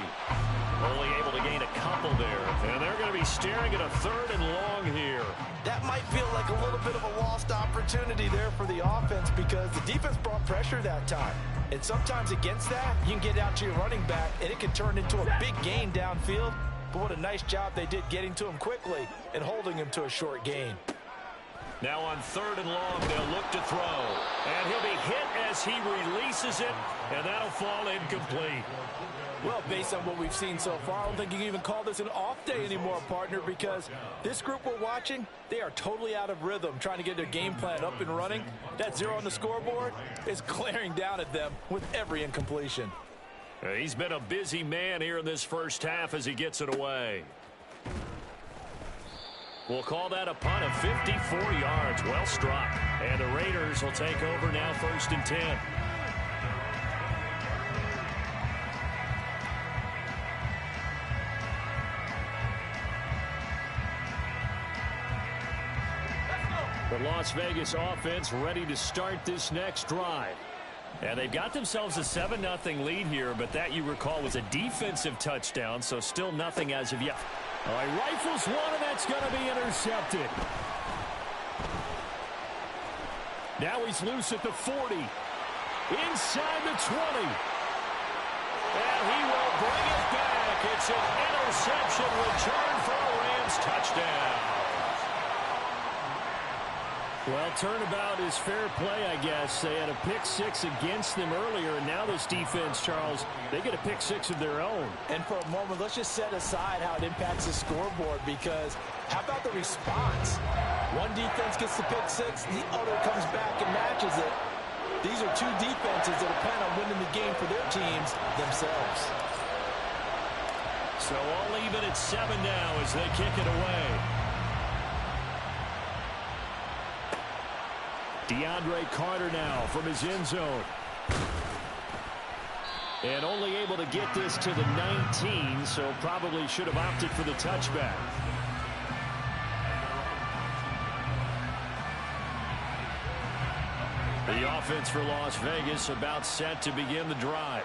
Only able to gain a couple there. And they're going to be staring at a 3rd and long here. That might feel like a little bit of a lost opportunity there for the offense, because the defense brought pressure that time. And sometimes against that, you can get out to your running back, and it can turn into a big gain downfield. But what a nice job they did getting to him quickly and holding him to a short gain. Now on 3rd and long, they'll look to throw. And he'll be hit as he releases it, and that'll fall incomplete. Well, based on what we've seen so far, I don't think you can even call this an off day anymore, partner, because this group we're watching, they are totally out of rhythm, trying to get their game plan up and running. That 0 on the scoreboard is glaring down at them with every incompletion. He's been a busy man here in this first half as he gets it away. We'll call that a punt of 54 yards. Well struck. And the Raiders will take over now, 1st and 10. The Las Vegas offense ready to start this next drive. And they've got themselves a 7-0 lead here, but that, you recall, was a defensive touchdown, so still nothing as of yet. All right, rifles one, and that's going to be intercepted. Now he's loose at the 40. Inside the 20. And he will bring it back. It's an interception return for a Rams touchdown. Well, turnabout is fair play, I guess. They had a pick 6 against them earlier, and now this defense, Charles, they get a pick 6 of their own. And for a moment, let's just set aside how it impacts the scoreboard, because how about the response? One defense gets the pick 6, the other comes back and matches it. These are two defenses that are planning on winning the game for their teams themselves. So all even at 7 now as they kick it away. DeAndre Carter now from his end zone. And only able to get this to the 19, so probably should have opted for the touchback. The offense for Las Vegas about set to begin the drive.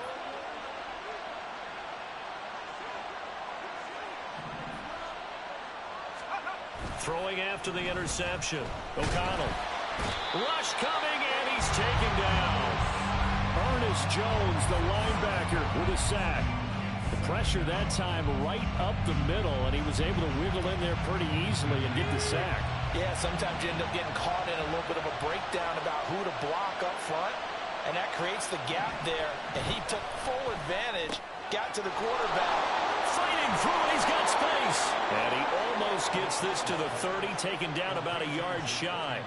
Throwing after the interception. O'Connell. Rush coming, and he's taken down. Ernest Jones, the linebacker, with a sack. The pressure that time right up the middle, and he was able to wiggle in there pretty easily and get the sack. Yeah, sometimes you end up getting caught in a little bit of a breakdown about who to block up front, and that creates the gap there, and he took full advantage, got to the quarterback. Fighting through it, he's got space. And he almost gets this to the 30, taken down about a yard shy.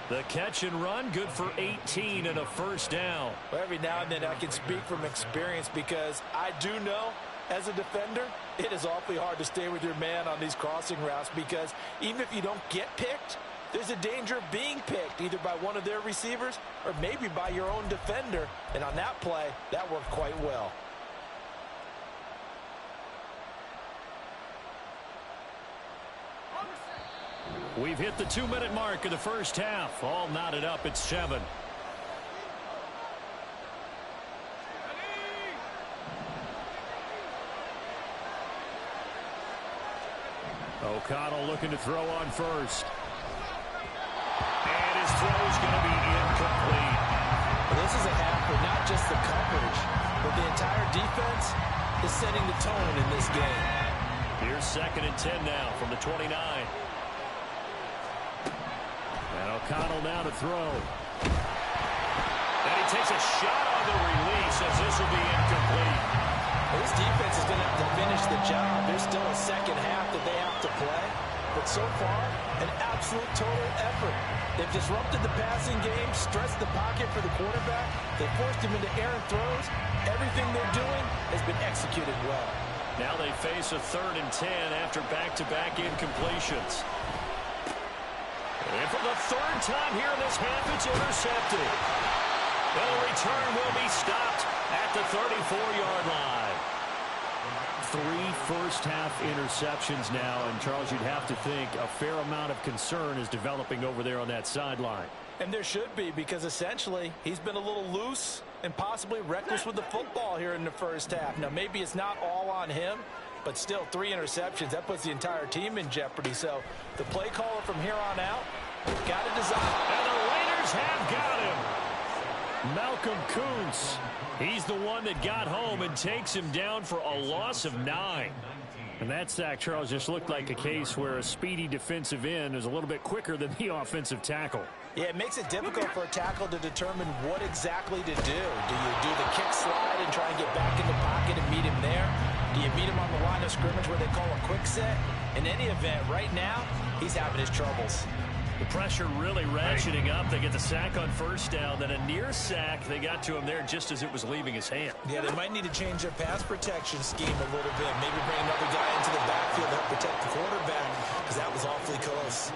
The catch and run, good for 18 and a first down. Well, every now and then I can speak from experience, because I do know, as a defender, it is awfully hard to stay with your man on these crossing routes, because even if you don't get picked, there's a danger of being picked, either by one of their receivers or maybe by your own defender. And on that play, that worked quite well. We've hit the 2-minute mark of the first half. All knotted up at 7. O'Connell looking to throw on first. And his throw's going to be incomplete. Well, this is a half where not just the coverage, but the entire defense is setting the tone in this game. Here's 2nd and 10 now from the 29. And O'Connell now to throw. And he takes a shot on the release as this will be incomplete. Well, this defense is going to have to finish the job. There's still a second half that they have to play. But so far, an absolute total effort. They've disrupted the passing game, stressed the pocket for the quarterback. They forced him into errant throws. Everything they're doing has been executed well. Now they face a 3rd and 10 after back-to-back incompletions. And for the 3rd time here in this half, it's intercepted. The return will be stopped at the 34-yard line. 3 first-half interceptions now, and Charles, you'd have to think a fair amount of concern is developing over there on that sideline. And there should be, because essentially he's been a little loose and possibly reckless with the football here in the first half. Now, maybe it's not all on him, but still 3 interceptions. That puts the entire team in jeopardy. So the play caller from here on out got to design. And the Raiders have got him. Malcolm Kuntz. He's the one that got home and takes him down for a loss of 9. And that sack, Charles, just looked like a case where a speedy defensive end is a little bit quicker than the offensive tackle. Yeah, it makes it difficult for a tackle to determine what exactly to do. Do you do the kick slide and try and get back in the pocket and meet him there? Do you meet him on the line of scrimmage where they call a quick set? In any event, right now, he's having his troubles. The pressure really ratcheting up. They get the sack on first down, then a near sack. They got to him there just as it was leaving his hand. Yeah, they might need to change their pass protection scheme a little bit. Maybe bring another guy into the backfield to help protect the quarterback, because that was awfully close.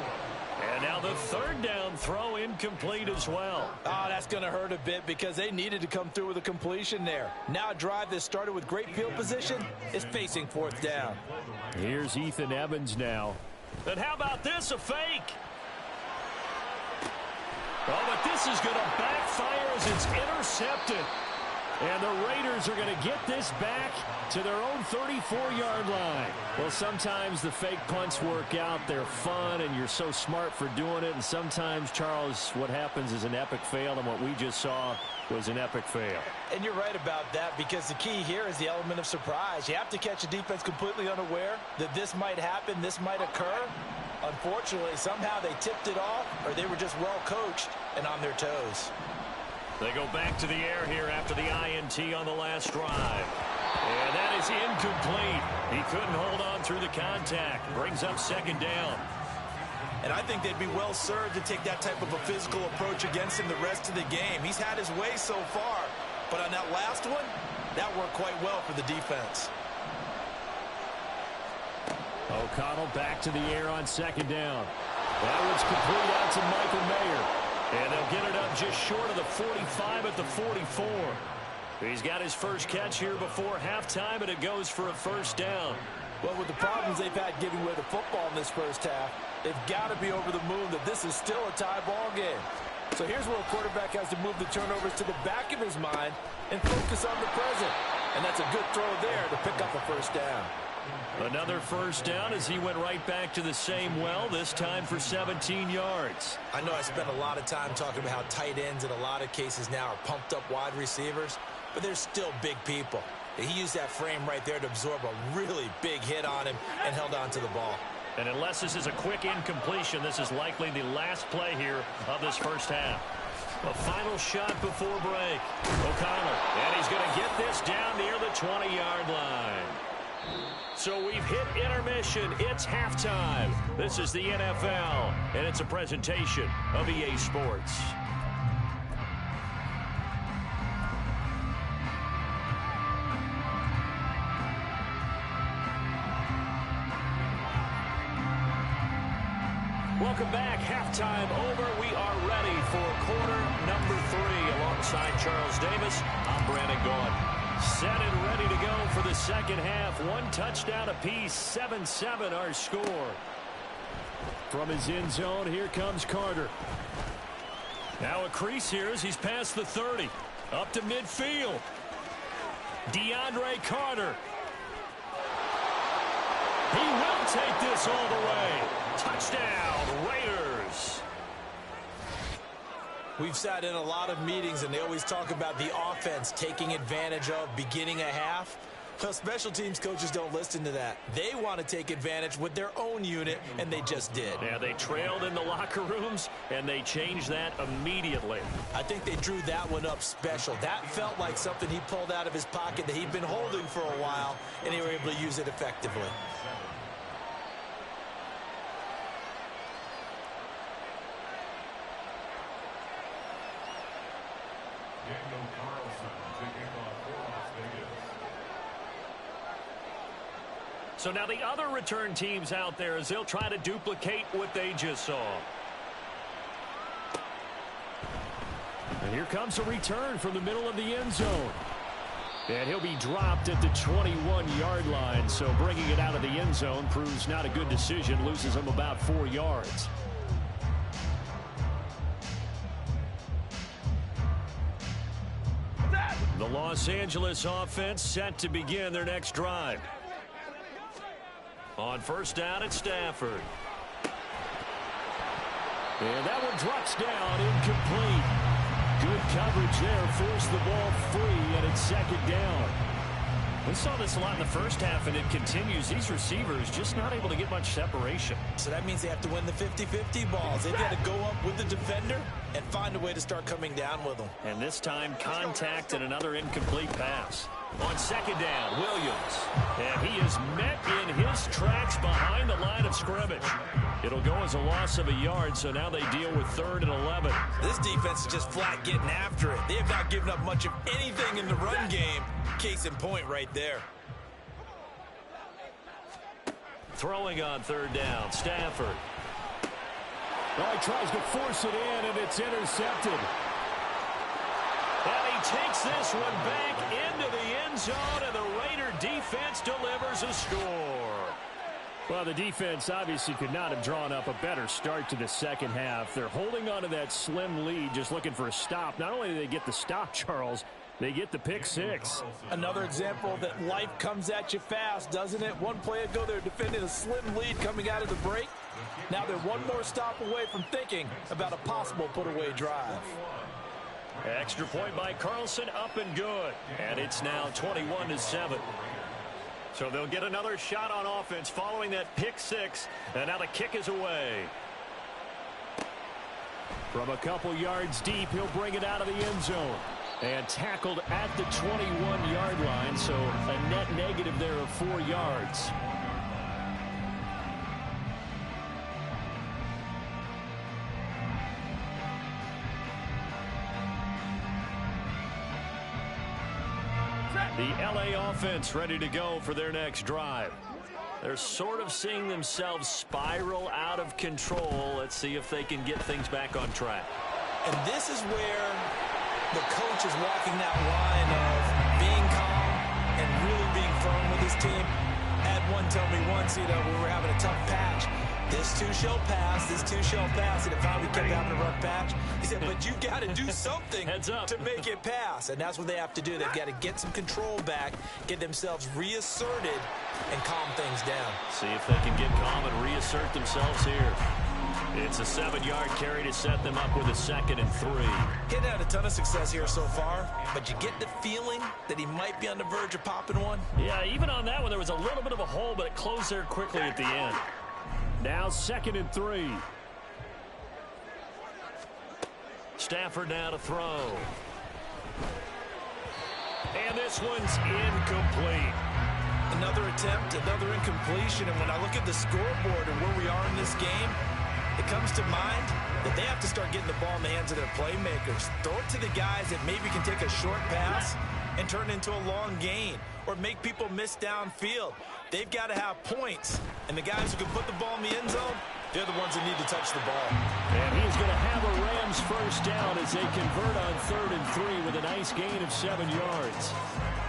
And now the third down throw incomplete as well. Oh, that's going to hurt a bit because they needed to come through with a completion there. Now a drive that started with great field position is facing fourth down. Here's Ethan Evans now. And how about this, a fake? Oh, but this is going to backfire as it's intercepted. And the Raiders are going to get this back to their own 34-yard line. Well, sometimes the fake punts work out. They're fun, and you're so smart for doing it. And sometimes, Charles, what happens is an epic fail, and what we just saw was an epic fail. And you're right about that, because the key here is the element of surprise. You have to catch a defense completely unaware that this might happen, this might occur. Unfortunately, somehow they tipped it off, or they were just well coached and on their toes. They go back to the air here after the INT on the last drive. And that is incomplete. He couldn't hold on through the contact. Brings up second down. And I think they'd be well served to take that type of a physical approach against him the rest of the game. He's had his way so far, but on that last one, that worked quite well for the defense. O'Connell back to the air on second down. That one's complete out to Michael Mayer. And they'll get it up just short of the 45 at the 44. He's got his first catch here before halftime, and it goes for a first down. Well, with the problems they've had giving away the football in this first half, they've got to be over the moon that this is still a tie ball game. So here's where a quarterback has to move the turnovers to the back of his mind and focus on the present. And that's a good throw there to pick up a first down. Another first down as he went right back to the same well, this time for 17 yards. I know I spent a lot of time talking about how tight ends in a lot of cases now are pumped up wide receivers, but they're still big people. He used that frame right there to absorb a really big hit on him and held on to the ball. And unless this is a quick incompletion, this is likely the last play here of this first half. A final shot before break. O'Connell, and he's going to get this down near the 20-yard line. So we've hit intermission. It's halftime. This is the NFL, and it's a presentation of EA Sports. Welcome back. Halftime over. We are ready for quarter number 3. Alongside Charles Davis, I'm Brandon Gaudin. Set and ready to go for the second half. One touchdown apiece. 7-7 our score. From his end zone, here comes Carter. Now a crease here as he's past the 30. Up to midfield. DeAndre Carter. He will take this all the way. Touchdown, Raiders. We've sat in a lot of meetings, and they always talk about the offense taking advantage of beginning a half. Well, special teams coaches don't listen to that. They want to take advantage with their own unit, and they just did. Yeah, they trailed in the locker rooms, and they changed that immediately. I think they drew that one up special. That felt like something he pulled out of his pocket that he'd been holding for a while, and they were able to use it effectively. So now the other return teams out there as they'll try to duplicate what they just saw. And here comes a return from the middle of the end zone. And he'll be dropped at the 21-yard line. So bringing it out of the end zone proves not a good decision. Loses him about 4 yards. The Los Angeles offense set to begin their next drive. On first down, it's Stafford. And that one drops down, incomplete. Good coverage there, forced the ball free, and it's second down. We saw this a lot in the first half, and it continues. These receivers just not able to get much separation. So that means they have to win the 50-50 balls. They've got to go up with the defender and find a way to start coming down with them. And this time, contact and another incomplete pass. On second down, Williams. And he is met in his tracks behind the line of scrimmage. It'll go as a loss of a yard, so now they deal with 3rd and 11. This defense is just flat getting after it. They have not given up much of anything in the run game. Case in point right there. Throwing on 3rd down, Stafford. Well, he tries to force it in, and it's intercepted. And he takes this one back into the end zone, and the Raider defense delivers a score. Well, the defense obviously could not have drawn up a better start to the second half. They're holding on to that slim lead, just looking for a stop. Not only do they get the stop, Charles, they get the pick six. Another example that life comes at you fast, doesn't it? One play ago, they're defending a slim lead coming out of the break. Now they're one more stop away from thinking about a possible put-away drive. Extra point by Carlson, up and good. And it's now 21-7. So they'll get another shot on offense following that pick six. And now the kick is away. From a couple yards deep, he'll bring it out of the end zone. And tackled at the 21-yard line, so a net negative there of 4 yards. The LA offense ready to go for their next drive. They're sort of seeing themselves spiral out of control. Let's see if they can get things back on track. And this is where the coach is walking that line of being calm and really being firm with his team. I had one tell me once, we were having a tough patch. This too shall pass, this too shall pass, and it finally kept having a rough patch. He said, but you got to do something to make it pass, and that's what they have to do. They've got to get some control back, get themselves reasserted, and calm things down. See if they can get calm and reassert themselves here. It's a 7-yard carry to set them up with a 2nd and 3. He hadn't had a ton of success here so far, but you get the feeling that he might be on the verge of popping one. Yeah, even on that one, there was a little bit of a hole, but it closed there quickly at the end. Now 2nd and 3. Stafford now to throw. And this one's incomplete. Another attempt, another incompletion, and when I look at the scoreboard and where we are in this game, it comes to mind that they have to start getting the ball in the hands of their playmakers. Throw it to the guys that maybe can take a short pass and turn it into a long gain or make people miss downfield. They've got to have points, and the guys who can put the ball in the end zone, they're the ones that need to touch the ball. And he's going to have a Rams first down as they convert on 3rd and 3 with a nice gain of 7 yards.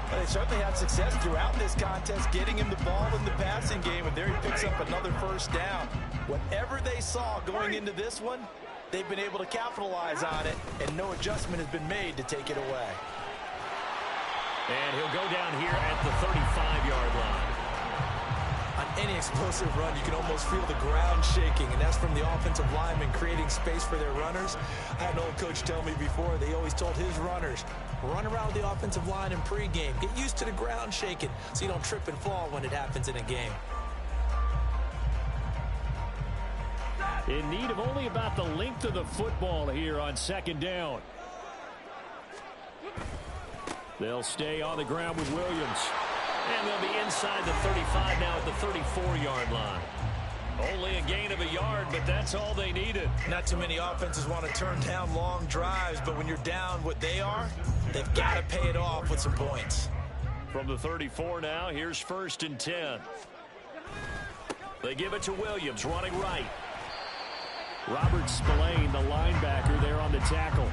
Well, they certainly had success throughout this contest, getting him the ball in the passing game, and there he picks up another first down. Whatever they saw going into this one, they've been able to capitalize on it, and no adjustment has been made to take it away. And he'll go down here at the 35-yard line. On any explosive run, you can almost feel the ground shaking, and that's from the offensive linemen creating space for their runners. I had an old coach tell me before, they always told his runners, run around the offensive line in pregame. Get used to the ground shaking so you don't trip and fall when it happens in a game. In need of only about the length of the football here on 2nd down. They'll stay on the ground with Williams. And they'll be inside the 35 now at the 34-yard line. Only a gain of a yard, but that's all they needed. Not too many offenses want to turn down long drives, but when you're down what they are, they've got to pay it off with some points. From the 34 now, here's 1st and 10. They give it to Williams, running right. Robert Spillane, the linebacker, there on the tackle.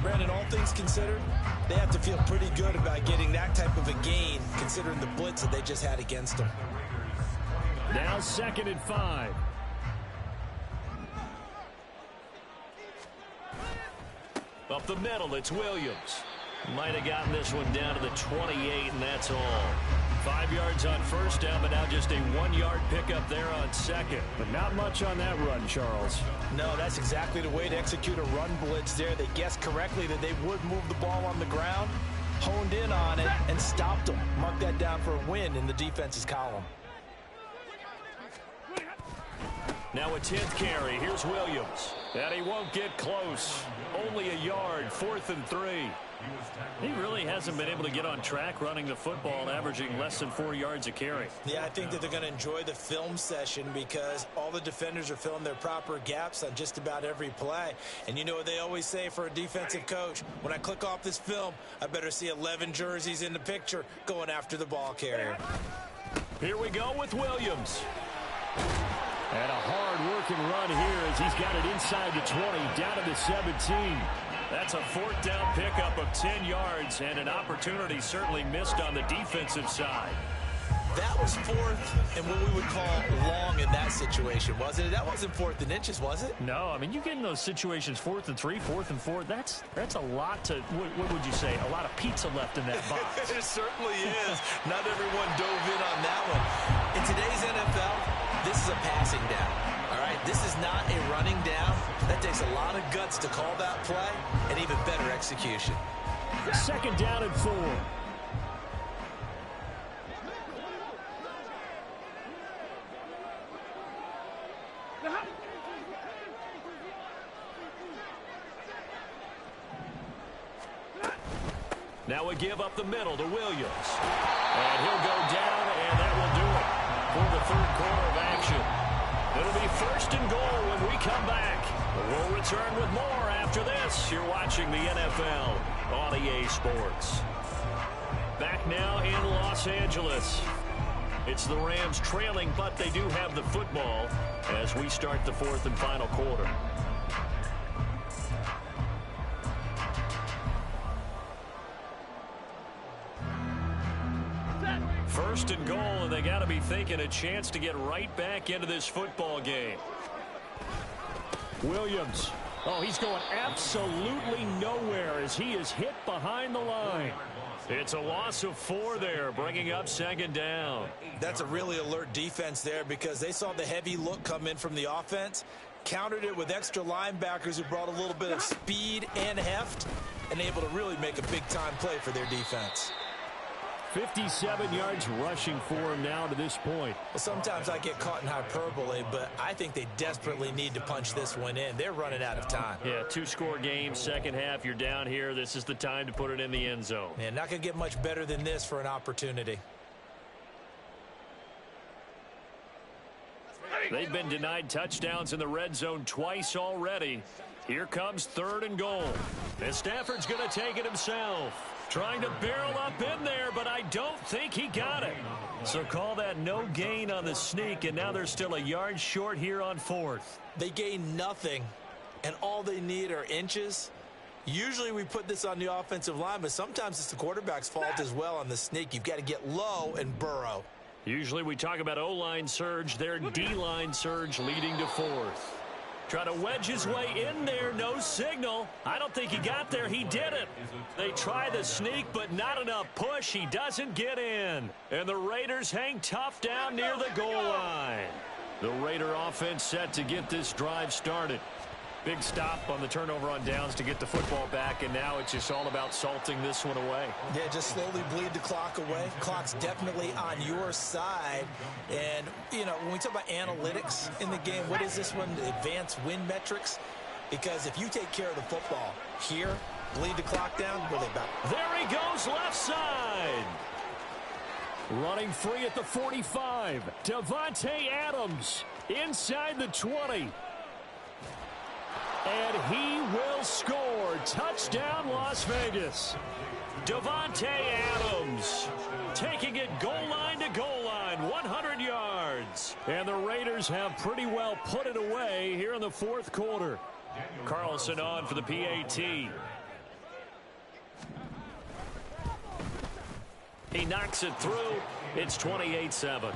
Brandon, all things considered, they have to feel pretty good about getting that type of a gain, considering the blitz that they just had against them. Now 2nd and 5. Up the middle, it's Williams. Might have gotten this one down to the 28, and that's all. 5 yards on first down, but now just a 1-yard pickup there on 2nd. But not much on that run, Charles. No, that's exactly the way to execute a run blitz there. They guessed correctly that they would move the ball on the ground, honed in on it and stopped them. Mark that down for a win in the defense's column. Now a 10th carry. Here's Williams. And he won't get close. Only a yard, 4th and 3. He really hasn't been able to get on track running the football, averaging less than 4 yards a carry. Yeah, I think that they're going to enjoy the film session because all the defenders are filling their proper gaps on just about every play. And you know what they always say for a defensive coach? When I click off this film, I better see 11 jerseys in the picture going after the ball carrier. Here we go with Williams. And a hard-working run here as he's got it inside the 20, down to the 17. That's a 4th down pickup of 10 yards, and an opportunity certainly missed on the defensive side. That was 4th and what we would call long in that situation, wasn't it? That wasn't 4th and inches, was it? No, I mean, you get in those situations 4th and 3, 4th and 4. That's a lot to, what would you say, a lot of pizza left in that box. It certainly is. Not everyone dove in on that one. In today's NFL, this is a passing down. All right, this is not a running down. That takes a lot of guts to call that play and even better execution. 2nd down and 4. Now we give up the middle to Williams. And he'll go down, and that will do it for the 3rd quarter of action. It'll be 1st and goal when we come back. We'll return with more after this. You're watching the NFL on EA Sports. Back now in Los Angeles. It's the Rams trailing, but they do have the football as we start the 4th and final quarter. 1st and goal, and they got to be thinking a chance to get right back into this football game. Williams. Oh, he's going absolutely nowhere as he is hit behind the line. It's a loss of 4 there, bringing up 2nd down. That's a really alert defense there because they saw the heavy look come in from the offense, countered it with extra linebackers who brought a little bit of speed and heft, and able to really make a big-time play for their defense. 57 yards rushing for him now to this point. Well, sometimes I get caught in hyperbole, but I think they desperately need to punch this one in. They're running out of time. Yeah, 2-score game, second half, you're down here. This is the time to put it in the end zone. Man, not going to get much better than this for an opportunity. They've been denied touchdowns in the red zone twice already. Here comes 3rd and goal. And Stafford's going to take it himself. Trying to barrel up in there, but I don't think he got it. So call that no gain on the sneak, and now they're still a yard short here on 4th. They gain nothing, and all they need are inches. Usually we put this on the offensive line, but sometimes it's the quarterback's fault as well on the sneak. You've got to get low and burrow. Usually we talk about O-line surge, their D-line surge leading to 4th. Try to wedge his way in there, no signal. I don't think he got there, he didn't. They try the sneak, but not enough push. He doesn't get in. And the Raiders hang tough down near the goal line. The Raider offense set to get this drive started. Big stop on the turnover on downs to get the football back, and now it's just all about salting this one away. Yeah, just slowly bleed the clock away. Clock's definitely on your side. And, you know, when we talk about analytics in the game, what is this one? Advanced win metrics? Because if you take care of the football here, bleed the clock down, what are they about? There he goes, left side. Running free at the 45. Davante Adams inside the 20. And he will score. Touchdown, Las Vegas. Davante Adams taking it goal line to goal line, 100 yards. And the Raiders have pretty well put it away here in the 4th quarter. Carlson on for the PAT. He knocks it through. It's 28-7.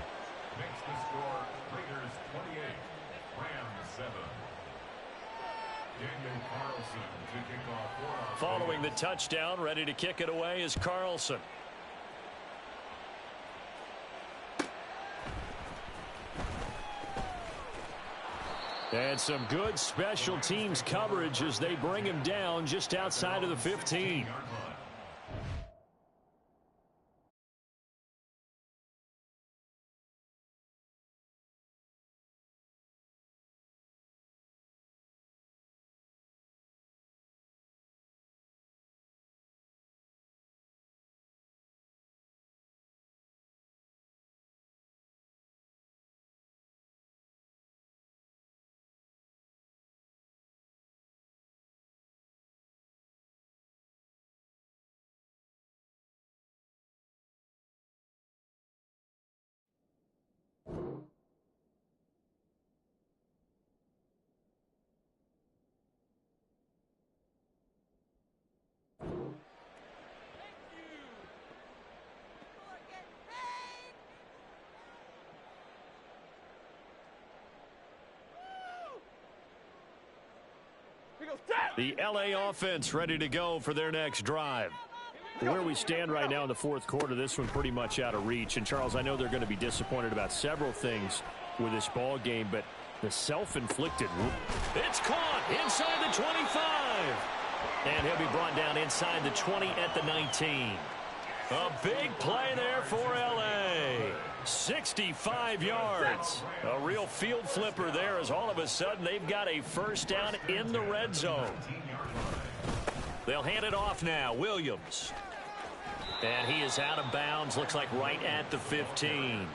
Following the touchdown, ready to kick it away is Carlson. And some good special teams coverage as they bring him down just outside of the 15. The LA offense ready to go for their next drive. Where we stand right now in the fourth quarter, this one pretty much out of reach. And, Charles, I know they're going to be disappointed about several things with this ball game, but the self-inflicted. It's caught inside the 25. And he'll be brought down inside the 20 at the 19. A big play there for L.A. 65 yards. A real field flipper there as all of a sudden they've got a first down in the red zone. They'll hand it off now. Williams. And he is out of bounds. Looks like right at the 15.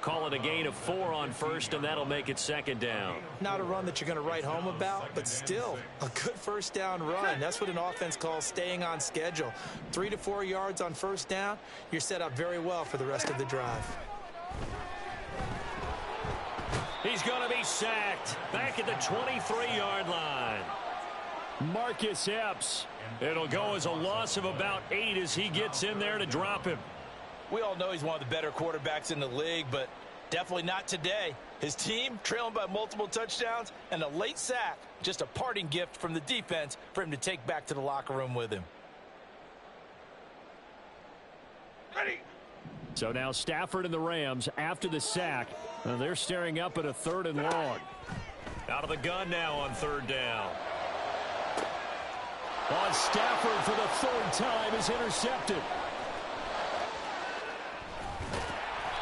Call it a gain of 4 on first, and that'll make it second down. Not a run that you're going to write home about, but still a good first down run. That's what an offense calls staying on schedule. 3 to 4 yards on first down, you're set up very well for the rest of the drive. He's going to be sacked back at the 23-yard line. Marcus Epps. It'll go as a loss of about 8 as he gets in there to drop him. We all know he's one of the better quarterbacks in the league, but definitely not today. His team trailing by multiple touchdowns and a late sack. Just a parting gift from the defense for him to take back to the locker room with him. Ready. So now Stafford and the Rams after the sack. They're staring up at a 3rd and long. Out of the gun now on 3rd down. On Stafford for the 3rd time is intercepted.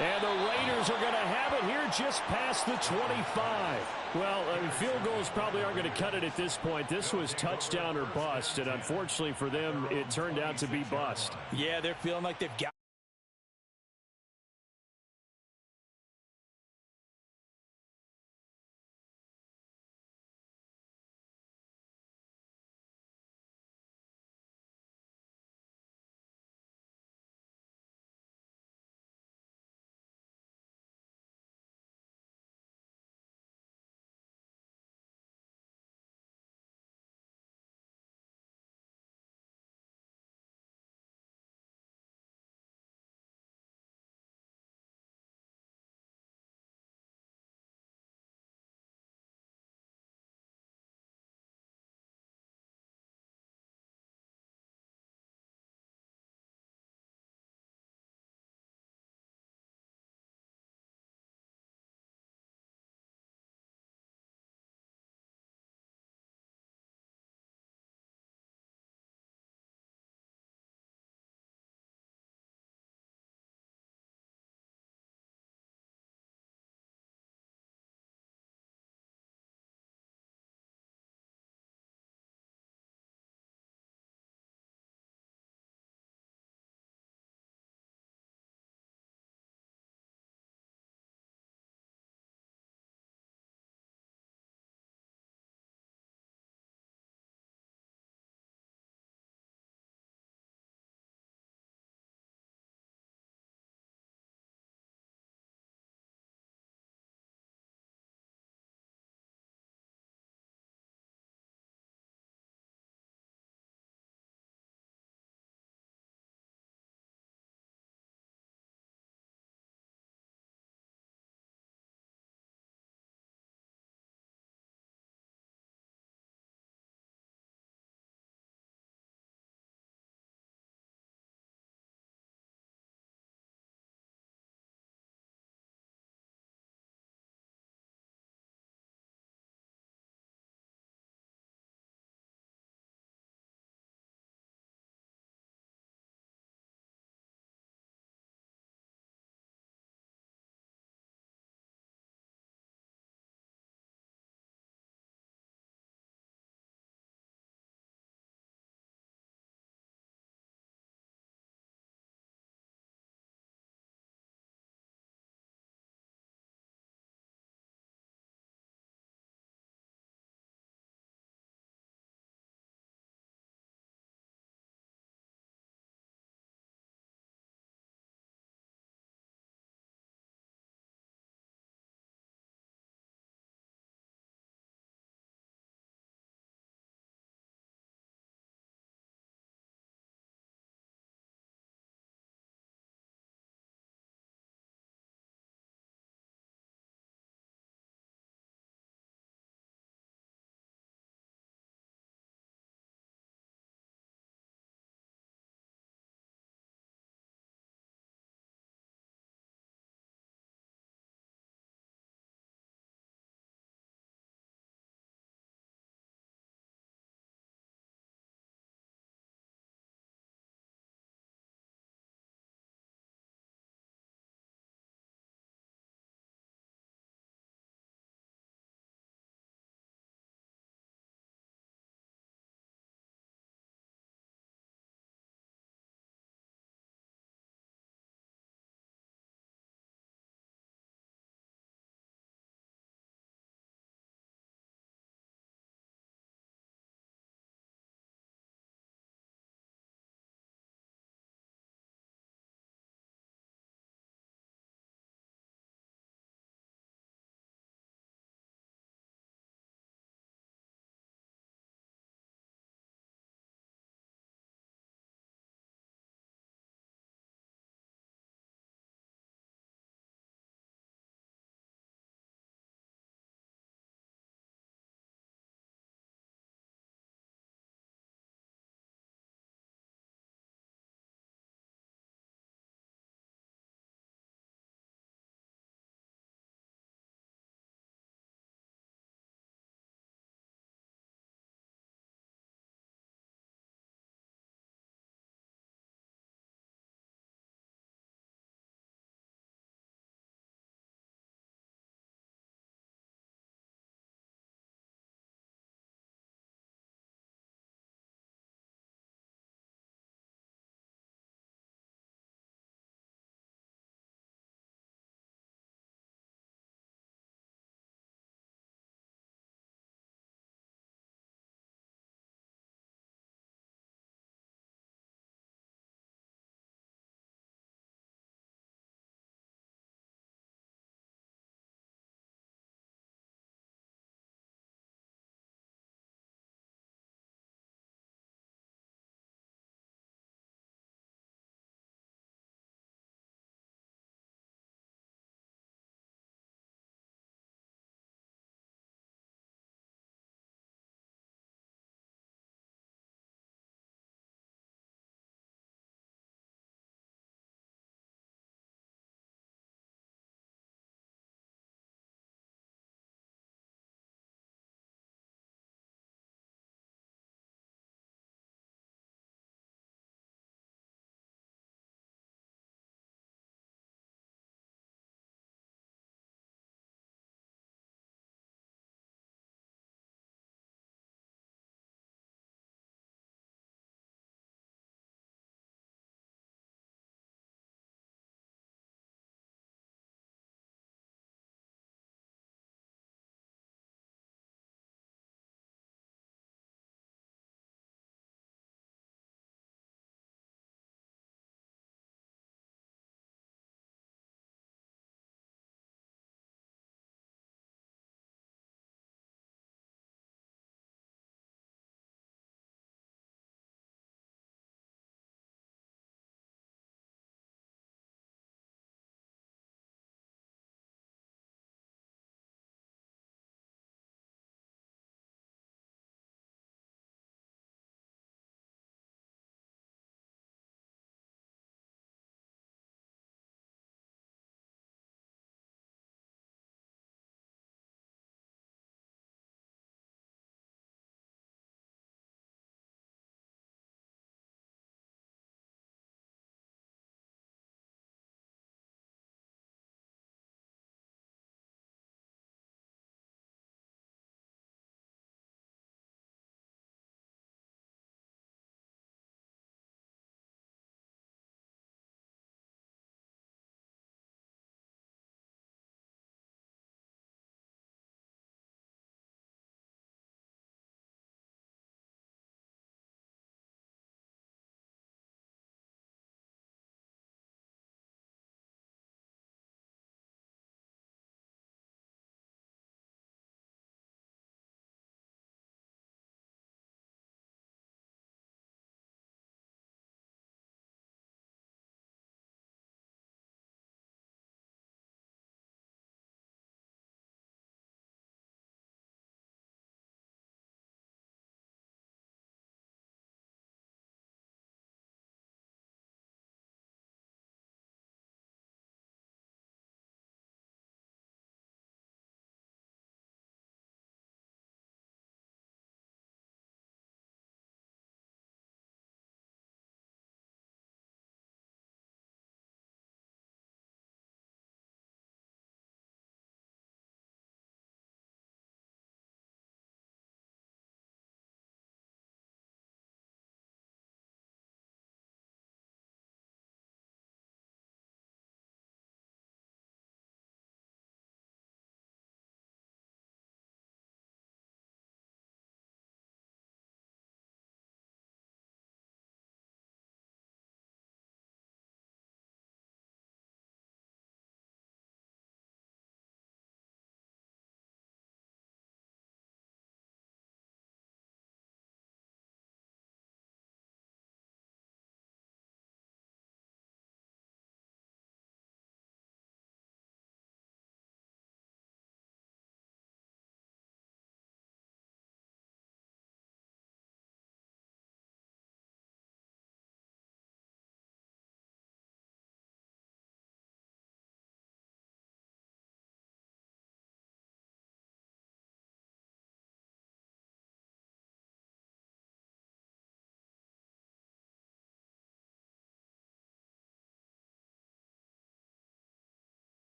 And the Raiders are going to have it here just past the 25. Well, I mean, field goals probably aren't going to cut it at this point. This was touchdown or bust, and unfortunately for them, it turned out to be bust. Yeah, they're feeling like they've got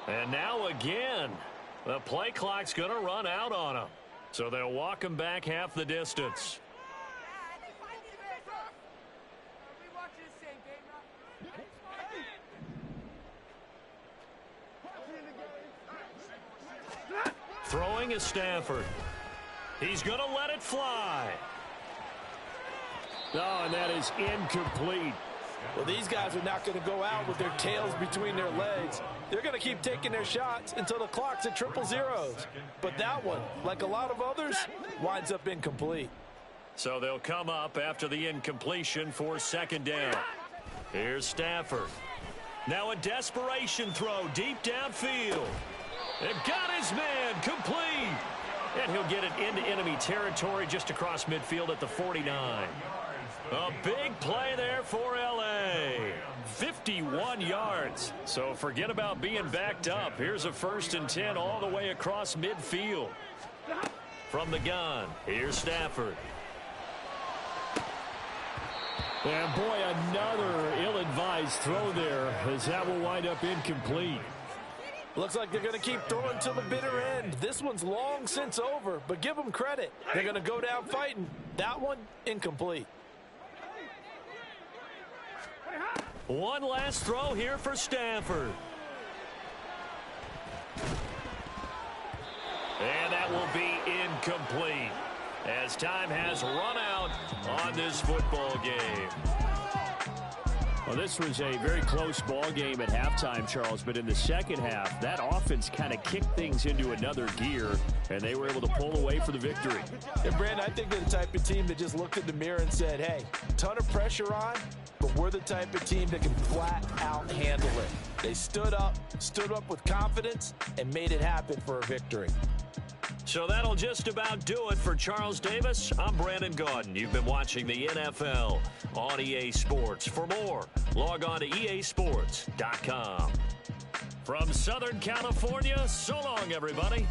And now again, the play clock's going to run out on them. So they'll walk him back half the distance. Throwing is Stafford. He's going to let it fly. Oh, and that is incomplete. Well, these guys are not going to go out with their tails between their legs. They're going to keep taking their shots until the clock's at triple zeros. But that one, like a lot of others, winds up incomplete. So they'll come up after the incompletion for second down. Here's Stafford. Now a desperation throw deep downfield. It got his man complete. And he'll get it into enemy territory just across midfield at the 49. A big play there for L.A. 51 yards. So forget about being backed up. Here's a 1st and 10 all the way across midfield. From the gun, here's Stafford. And boy, another ill-advised throw there, as that will wind up incomplete. Looks like they're going to keep throwing to the bitter end. This one's long since over, but give them credit. They're going to go down fighting. That one, incomplete. One last throw here for Stafford. And that will be incomplete, as time has run out on this football game. Well, this was a very close ball game at halftime, Charles, but in the second half, that offense kind of kicked things into another gear, and they were able to pull away for the victory. And, Brandon, I think they're the type of team that just looked in the mirror and said, hey, ton of pressure on, but we're the type of team that can flat out handle it. They stood up with confidence, and made it happen for a victory. So that'll just about do it for Charles Davis. I'm Brandon Gaudin. You've been watching the NFL on EA Sports. For more, log on to easports.com. From Southern California, so long, everybody.